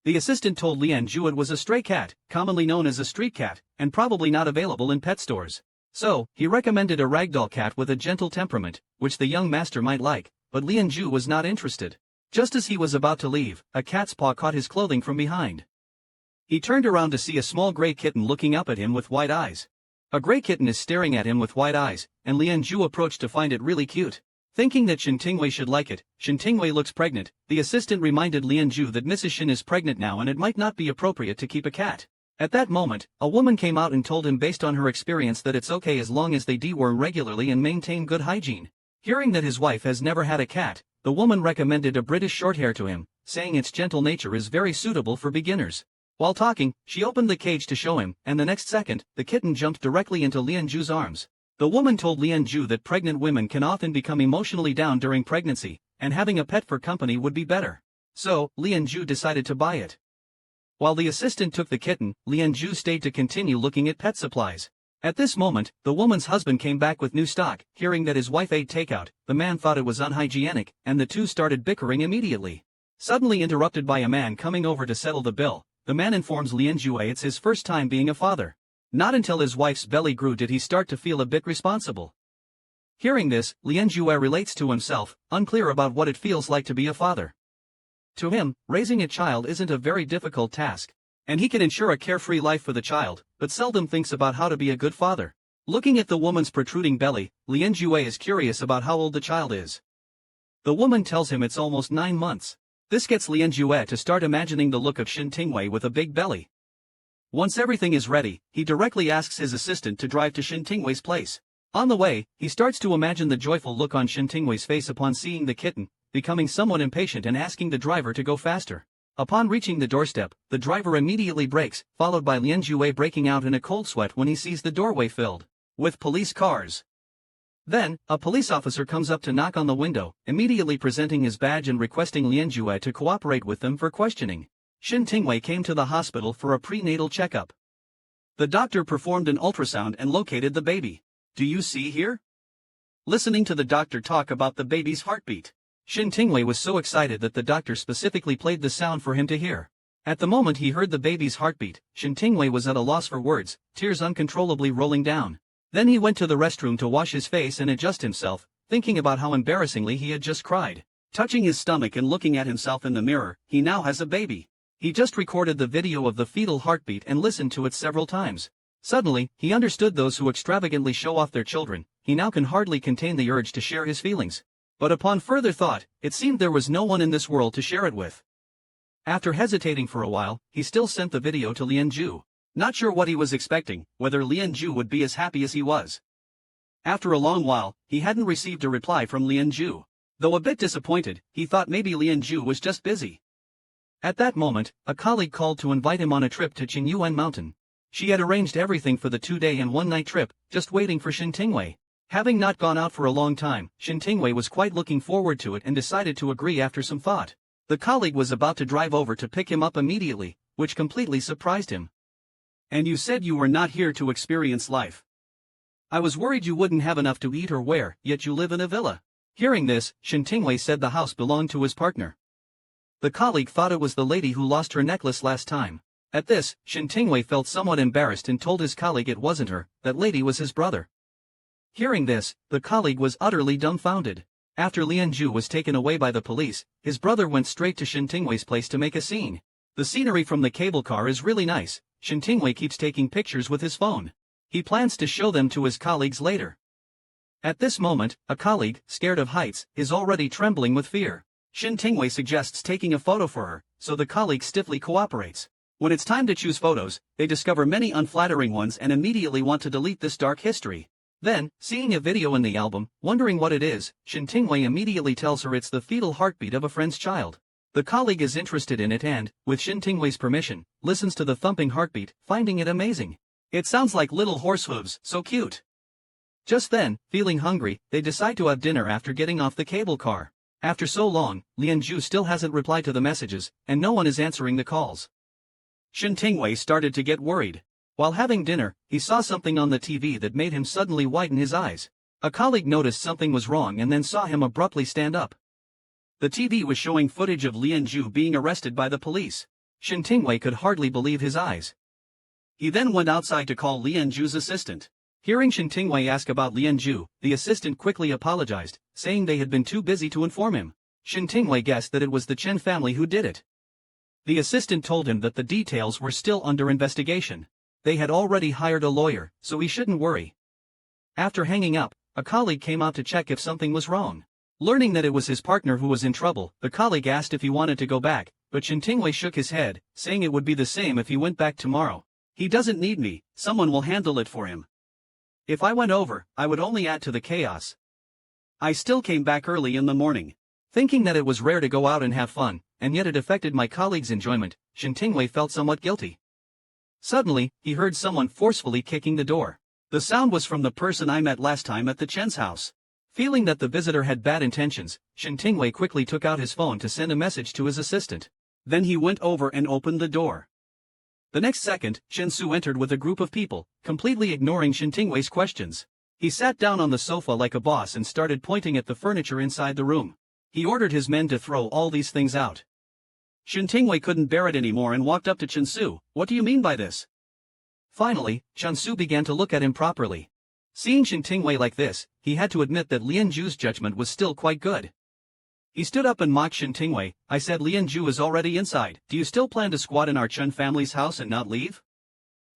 The assistant told Lianju it was a stray cat, commonly known as a street cat, and probably not available in pet stores. So, he recommended a ragdoll cat with a gentle temperament, which the young master might like, but Lianju was not interested. Just as he was about to leave, a cat's paw caught his clothing from behind. He turned around to see a small gray kitten looking up at him with wide eyes. A gray kitten is staring at him with wide eyes, and Lianju approached to find it really cute. Thinking that Shen Tingwei should like it, Shen Tingwei looks pregnant. The assistant reminded Lianju that Mrs. Shen is pregnant now and it might not be appropriate to keep a cat. At that moment, a woman came out and told him based on her experience that it's okay as long as they deworm regularly and maintain good hygiene. Hearing that his wife has never had a cat, the woman recommended a British Shorthair to him, saying its gentle nature is very suitable for beginners. While talking, she opened the cage to show him, and the next second, the kitten jumped directly into Lianju's arms. The woman told Lianju that pregnant women can often become emotionally down during pregnancy, and having a pet for company would be better. So, Lianju decided to buy it. While the assistant took the kitten, Lianju stayed to continue looking at pet supplies. At this moment, the woman's husband came back with new stock. Hearing that his wife ate takeout, the man thought it was unhygienic, and the two started bickering immediately. Suddenly interrupted by a man coming over to settle the bill, the man informs Lianju it's his first time being a father. Not until his wife's belly grew did he start to feel a bit responsible. Hearing this, Lianju relates to himself, unclear about what it feels like to be a father. To him, raising a child isn't a very difficult task, and he can ensure a carefree life for the child, but seldom thinks about how to be a good father. Looking at the woman's protruding belly, Lianju is curious about how old the child is. The woman tells him it's almost 9 months. This gets Lianju to start imagining the look of Shin Tingwei with a big belly. Once everything is ready, he directly asks his assistant to drive to Shin Tingwei's place. On the way, he starts to imagine the joyful look on Shin Tingwei's face upon seeing the kitten, becoming somewhat impatient and asking the driver to go faster. Upon reaching the doorstep, the driver immediately brakes, followed by Lianju breaking out in a cold sweat when he sees the doorway filled with police cars. Then, a police officer comes up to knock on the window, immediately presenting his badge and requesting Lianju to cooperate with them for questioning. Shin Tingwei came to the hospital for a prenatal checkup. The doctor performed an ultrasound and located the baby. Do you see here? Listening to the doctor talk about the baby's heartbeat, Shin Tingwei was so excited that the doctor specifically played the sound for him to hear. At the moment he heard the baby's heartbeat, Shin Tingwei was at a loss for words, tears uncontrollably rolling down. Then he went to the restroom to wash his face and adjust himself, thinking about how embarrassingly he had just cried. Touching his stomach and looking at himself in the mirror, he now has a baby. He just recorded the video of the fetal heartbeat and listened to it several times. Suddenly, he understood those who extravagantly show off their children. He now can hardly contain the urge to share his feelings. But upon further thought, it seemed there was no one in this world to share it with. After hesitating for a while, he still sent the video to Lianju. Not sure what he was expecting, whether Lianju would be as happy as he was. After a long while, he hadn't received a reply from Lianju. Though a bit disappointed, he thought maybe Lianju was just busy. At that moment, a colleague called to invite him on a trip to Qingyuan Mountain. She had arranged everything for the 2-day and 1-night trip, just waiting for Shin Tingwei. Having not gone out for a long time, Shin Tingwei was quite looking forward to it and decided to agree after some thought. The colleague was about to drive over to pick him up immediately, which completely surprised him. And you said you were not here to experience life. I was worried you wouldn't have enough to eat or wear, yet you live in a villa. Hearing this, Shin Tingwei said the house belonged to his partner. The colleague thought it was the lady who lost her necklace last time. At this, Shin Tingwei felt somewhat embarrassed and told his colleague it wasn't her, that lady was his brother. Hearing this, the colleague was utterly dumbfounded. After Lianju was taken away by the police, his brother went straight to Shin Tingwei's place to make a scene. The scenery from the cable car is really nice. Shin Tingwei keeps taking pictures with his phone. He plans to show them to his colleagues later. At this moment, a colleague, scared of heights, is already trembling with fear. Shin Tingwei suggests taking a photo for her, so the colleague stiffly cooperates. When it's time to choose photos, they discover many unflattering ones and immediately want to delete this dark history. Then, seeing a video in the album, wondering what it is, Shin Tingwei immediately tells her it's the fetal heartbeat of a friend's child. The colleague is interested in it and, with Shin Tingwei's permission, listens to the thumping heartbeat, finding it amazing. It sounds like little horse hooves, so cute. Just then, feeling hungry, they decide to have dinner after getting off the cable car. After so long, Lianju still hasn't replied to the messages, and no one is answering the calls. Shin Tingwei started to get worried. While having dinner, he saw something on the TV that made him suddenly widen his eyes. A colleague noticed something was wrong and then saw him abruptly stand up. The TV was showing footage of Lianju being arrested by the police. Shin Tingwei could hardly believe his eyes. He then went outside to call Lianju's assistant. Hearing Shin Tingwei ask about Lianju, the assistant quickly apologized, saying they had been too busy to inform him. Shin Tingwei guessed that it was the Chen family who did it. The assistant told him that the details were still under investigation. They had already hired a lawyer, so he shouldn't worry. After hanging up, a colleague came out to check if something was wrong. Learning that it was his partner who was in trouble, the colleague asked if he wanted to go back, but Shin Tingwei shook his head, saying it would be the same if he went back tomorrow. He doesn't need me, someone will handle it for him. If I went over, I would only add to the chaos. I still came back early in the morning. Thinking that it was rare to go out and have fun, and yet it affected my colleague's enjoyment, Shin Tingwei felt somewhat guilty. Suddenly, he heard someone forcefully kicking the door. The sound was from the person I met last time at the Chen's house. Feeling that the visitor had bad intentions, Shin Tingwei quickly took out his phone to send a message to his assistant. Then he went over and opened the door. The next second, Chen Su entered with a group of people, completely ignoring Shen Tingwei's questions. He sat down on the sofa like a boss and started pointing at the furniture inside the room. He ordered his men to throw all these things out. Shen Tingwei couldn't bear it anymore and walked up to Chen Su. What do you mean by this? Finally, Chen Su began to look at him properly. Seeing Shen Tingwei like this, he had to admit that Lian Zhu's judgment was still quite good. He stood up and mocked Shen Tingwei. I said Lian Zhu is already inside. Do you still plan to squat in our Chen family's house and not leave?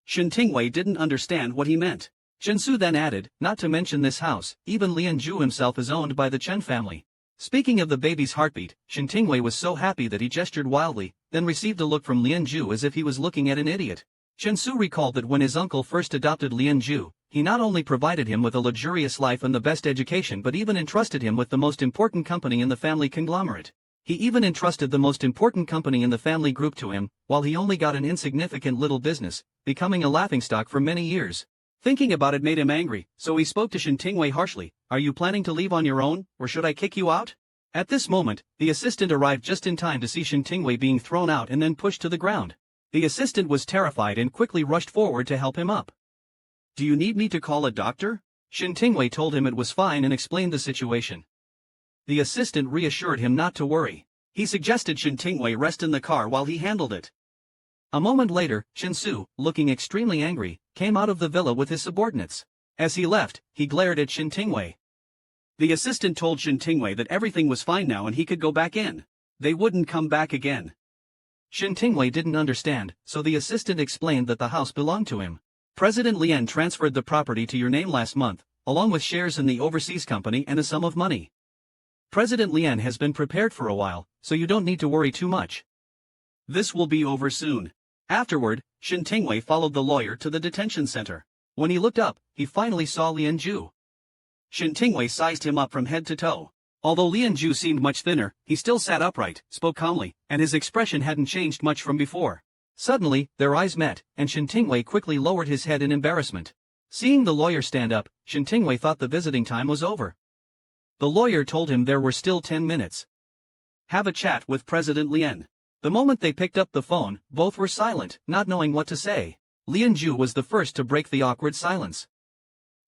Shen Tingwei didn't understand what he meant. Chen Su then added, not to mention this house, even Lian Zhu himself is owned by the Chen family. Speaking of the baby's heartbeat, Shen Tingwei was so happy that he gestured wildly, then received a look from Lian Zhu as if he was looking at an idiot. Chen Su recalled that when his uncle first adopted Lian Zhu, he not only provided him with a luxurious life and the best education but even entrusted him with the most important company in the family conglomerate. He even entrusted the most important company in the family group to him, while he only got an insignificant little business, becoming a laughingstock for many years. Thinking about it made him angry, so he spoke to Shen Tingwei harshly. Are you planning to leave on your own, or should I kick you out? At this moment, the assistant arrived just in time to see Shen Tingwei being thrown out and then pushed to the ground. The assistant was terrified and quickly rushed forward to help him up. Do you need me to call a doctor? Shen Tingwei told him it was fine and explained the situation. The assistant reassured him not to worry. He suggested Shen Tingwei rest in the car while he handled it. A moment later, Chen Su, looking extremely angry, came out of the villa with his subordinates. As he left, he glared at Shen Tingwei. The assistant told Shen Tingwei that everything was fine now and he could go back in. They wouldn't come back again. Shen Tingwei didn't understand, so the assistant explained that the house belonged to him. President Lian transferred the property to your name last month, along with shares in the overseas company and a sum of money. President Lian has been prepared for a while, so you don't need to worry too much. This will be over soon. Afterward, Shen Tingwei followed the lawyer to the detention center. When he looked up, he finally saw Lian Zhu. Shen Tingwei sized him up from head to toe. Although Lian Zhu seemed much thinner, he still sat upright, spoke calmly, and his expression hadn't changed much from before. Suddenly, their eyes met, and Shen Tingwei quickly lowered his head in embarrassment. Seeing the lawyer stand up, Shen Tingwei thought the visiting time was over. The lawyer told him there were still 10 minutes. Have a chat with President Lian. The moment they picked up the phone, both were silent, not knowing what to say. Lian Zhu was the first to break the awkward silence.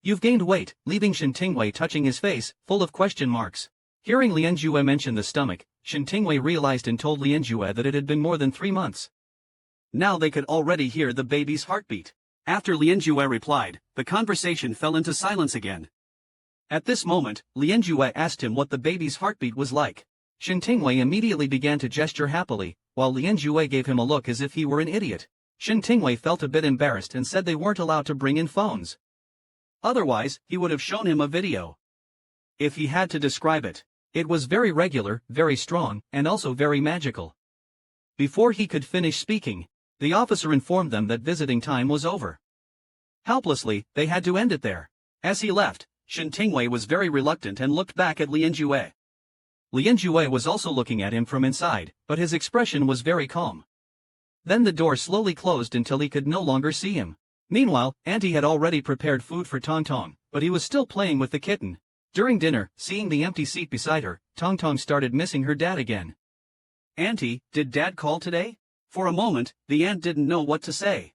You've gained weight, leaving Shen Tingwei touching his face, full of question marks. Hearing Lian Zhu mention the stomach, Shen Tingwei realized and told Lian Zhu that it had been more than 3 months. Now they could already hear the baby's heartbeat. After Lian Zhu replied, the conversation fell into silence again. At this moment, Lian Zhu asked him what the baby's heartbeat was like. Shen Tingwei immediately began to gesture happily, while Lian Zhu gave him a look as if he were an idiot. Shen Tingwei felt a bit embarrassed and said they weren't allowed to bring in phones. Otherwise, he would have shown him a video. If he had to describe it, it was very regular, very strong, and also very magical. Before he could finish speaking, the officer informed them that visiting time was over. Helplessly, they had to end it there. As he left, Shen Tingwei was very reluctant and looked back at Lian Zhu. Lian Zhu was also looking at him from inside, but his expression was very calm. Then the door slowly closed until he could no longer see him. Meanwhile, Auntie had already prepared food for Tong Tong, but he was still playing with the kitten. During dinner, seeing the empty seat beside her, Tong Tong started missing her dad again. Auntie, did Dad call today? For a moment, the aunt didn't know what to say.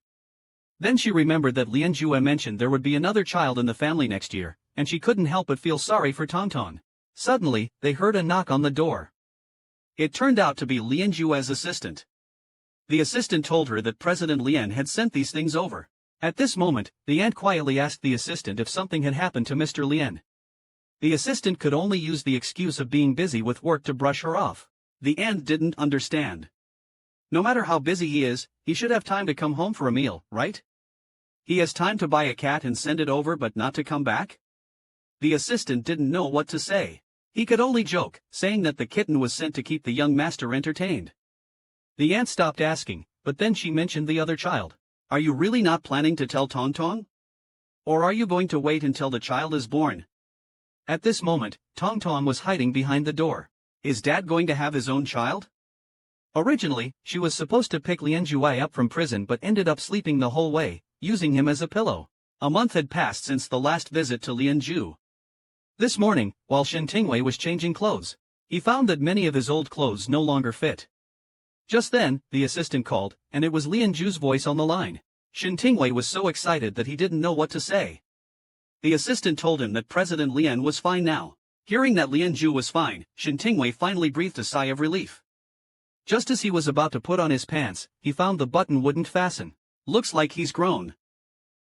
Then she remembered that Lian Zhu mentioned there would be another child in the family next year, and she couldn't help but feel sorry for Tong Tong. Suddenly, they heard a knock on the door. It turned out to be Lian Zhu's assistant. The assistant told her that President Lian had sent these things over. At this moment, the aunt quietly asked the assistant if something had happened to Mr. Lian. The assistant could only use the excuse of being busy with work to brush her off. The aunt didn't understand. No matter how busy he is, he should have time to come home for a meal, right? He has time to buy a cat and send it over but not to come back? The assistant didn't know what to say. He could only joke, saying that the kitten was sent to keep the young master entertained. The aunt stopped asking, but then she mentioned the other child. Are you really not planning to tell Tong Tong? Or are you going to wait until the child is born? At this moment, Tong Tong was hiding behind the door. Is Dad going to have his own child? Originally, she was supposed to pick Lian Zhu up from prison but ended up sleeping the whole way, using him as a pillow. A month had passed since the last visit to Lian Zhu. This morning, while Shen Tingwei was changing clothes, he found that many of his old clothes no longer fit. Just then, the assistant called, and it was Lian Zhu's voice on the line. Shen Tingwei was so excited that he didn't know what to say. The assistant told him that President Lian was fine now. Hearing that Lian Zhu was fine, Shen Tingwei finally breathed a sigh of relief. Just as he was about to put on his pants, he found the button wouldn't fasten. Looks like he's grown.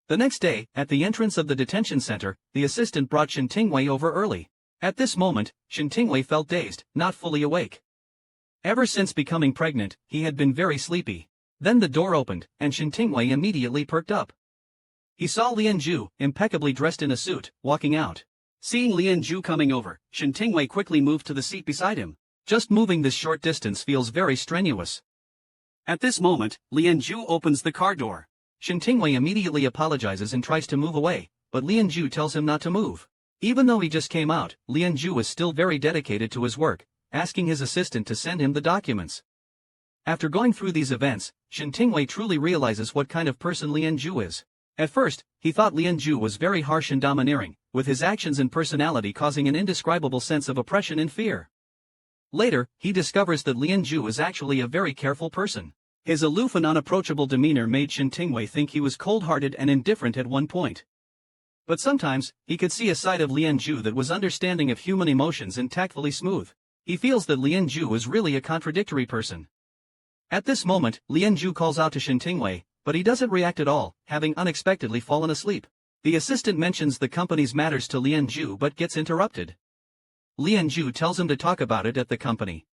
The next day, at the entrance of the detention center, the assistant brought Shen Tingwei over early. At this moment, Shen Tingwei felt dazed, not fully awake. Ever since becoming pregnant, he had been very sleepy. Then the door opened, and Shen Tingwei immediately perked up. He saw Lian Zhu, impeccably dressed in a suit, walking out. Seeing Lian Zhu coming over, Shen Tingwei quickly moved to the seat beside him. Just moving this short distance feels very strenuous. At this moment, Lian Zhu opens the car door. Shen Tingwei immediately apologizes and tries to move away, but Lian Zhu tells him not to move. Even though he just came out, Lian Zhu is still very dedicated to his work, asking his assistant to send him the documents. After going through these events, Shen Tingwei truly realizes what kind of person Lian Zhu is. At first, he thought Lian Zhu was very harsh and domineering, with his actions and personality causing an indescribable sense of oppression and fear. Later, he discovers that Lian Zhu is actually a very careful person. His aloof and unapproachable demeanor made Shen Tingwei think he was cold-hearted and indifferent at one point. But sometimes, he could see a side of Lian Zhu that was understanding of human emotions and tactfully smooth. He feels that Lian Zhu is really a contradictory person. At this moment, Lian Zhu calls out to Shen Tingwei, but he doesn't react at all, having unexpectedly fallen asleep. The assistant mentions the company's matters to Lian Zhu but gets interrupted. Lian Zhu tells him to talk about it at the company.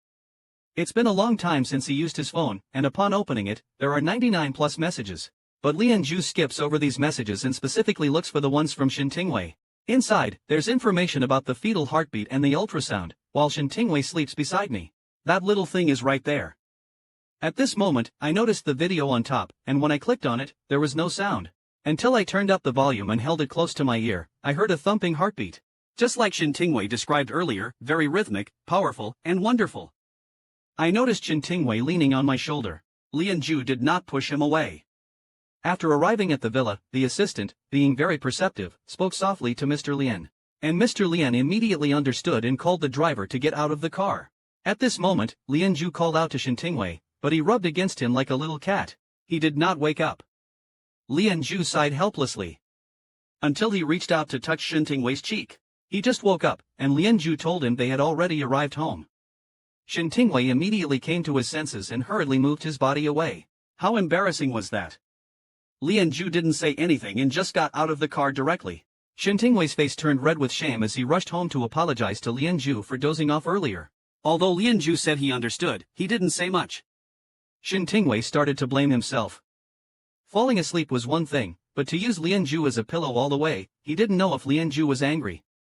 It's been a long time since he used his phone, and upon opening it, there are 99+ messages. But Lian Zhu skips over these messages and specifically looks for the ones from Shen Tingwei. Inside, there's information about the fetal heartbeat and the ultrasound, while Shen Tingwei sleeps beside me. That little thing is right there. At this moment, I noticed the video on top, and when I clicked on it, there was no sound. Until I turned up the volume and held it close to my ear, I heard a thumping heartbeat. Just like Shen Tingwei described earlier, very rhythmic, powerful, and wonderful. I noticed Shen Tingwei leaning on my shoulder. Lian Zhu did not push him away. After arriving at the villa, the assistant, being very perceptive, spoke softly to Mr. Lian. And Mr. Lian immediately understood and called the driver to get out of the car. At this moment, Lian Zhu called out to Shen Tingwei, but he rubbed against him like a little cat. He did not wake up. Lian Zhu sighed helplessly. Until he reached out to touch Shen Tingwei's cheek. He just woke up, and Lian Zhu told him they had already arrived home. Shen Tingwei immediately came to his senses and hurriedly moved his body away. How embarrassing was that? Lian Zhu didn't say anything and just got out of the car directly. Shen Tingwei's face turned red with shame as he rushed home to apologize to Lian Zhu for dozing off earlier. Although Lian Zhu said he understood, he didn't say much. Shen Tingwei started to blame himself. Falling asleep was one thing, but to use Lian Zhu as a pillow all the way, he didn't know if Lian Zhu was angry.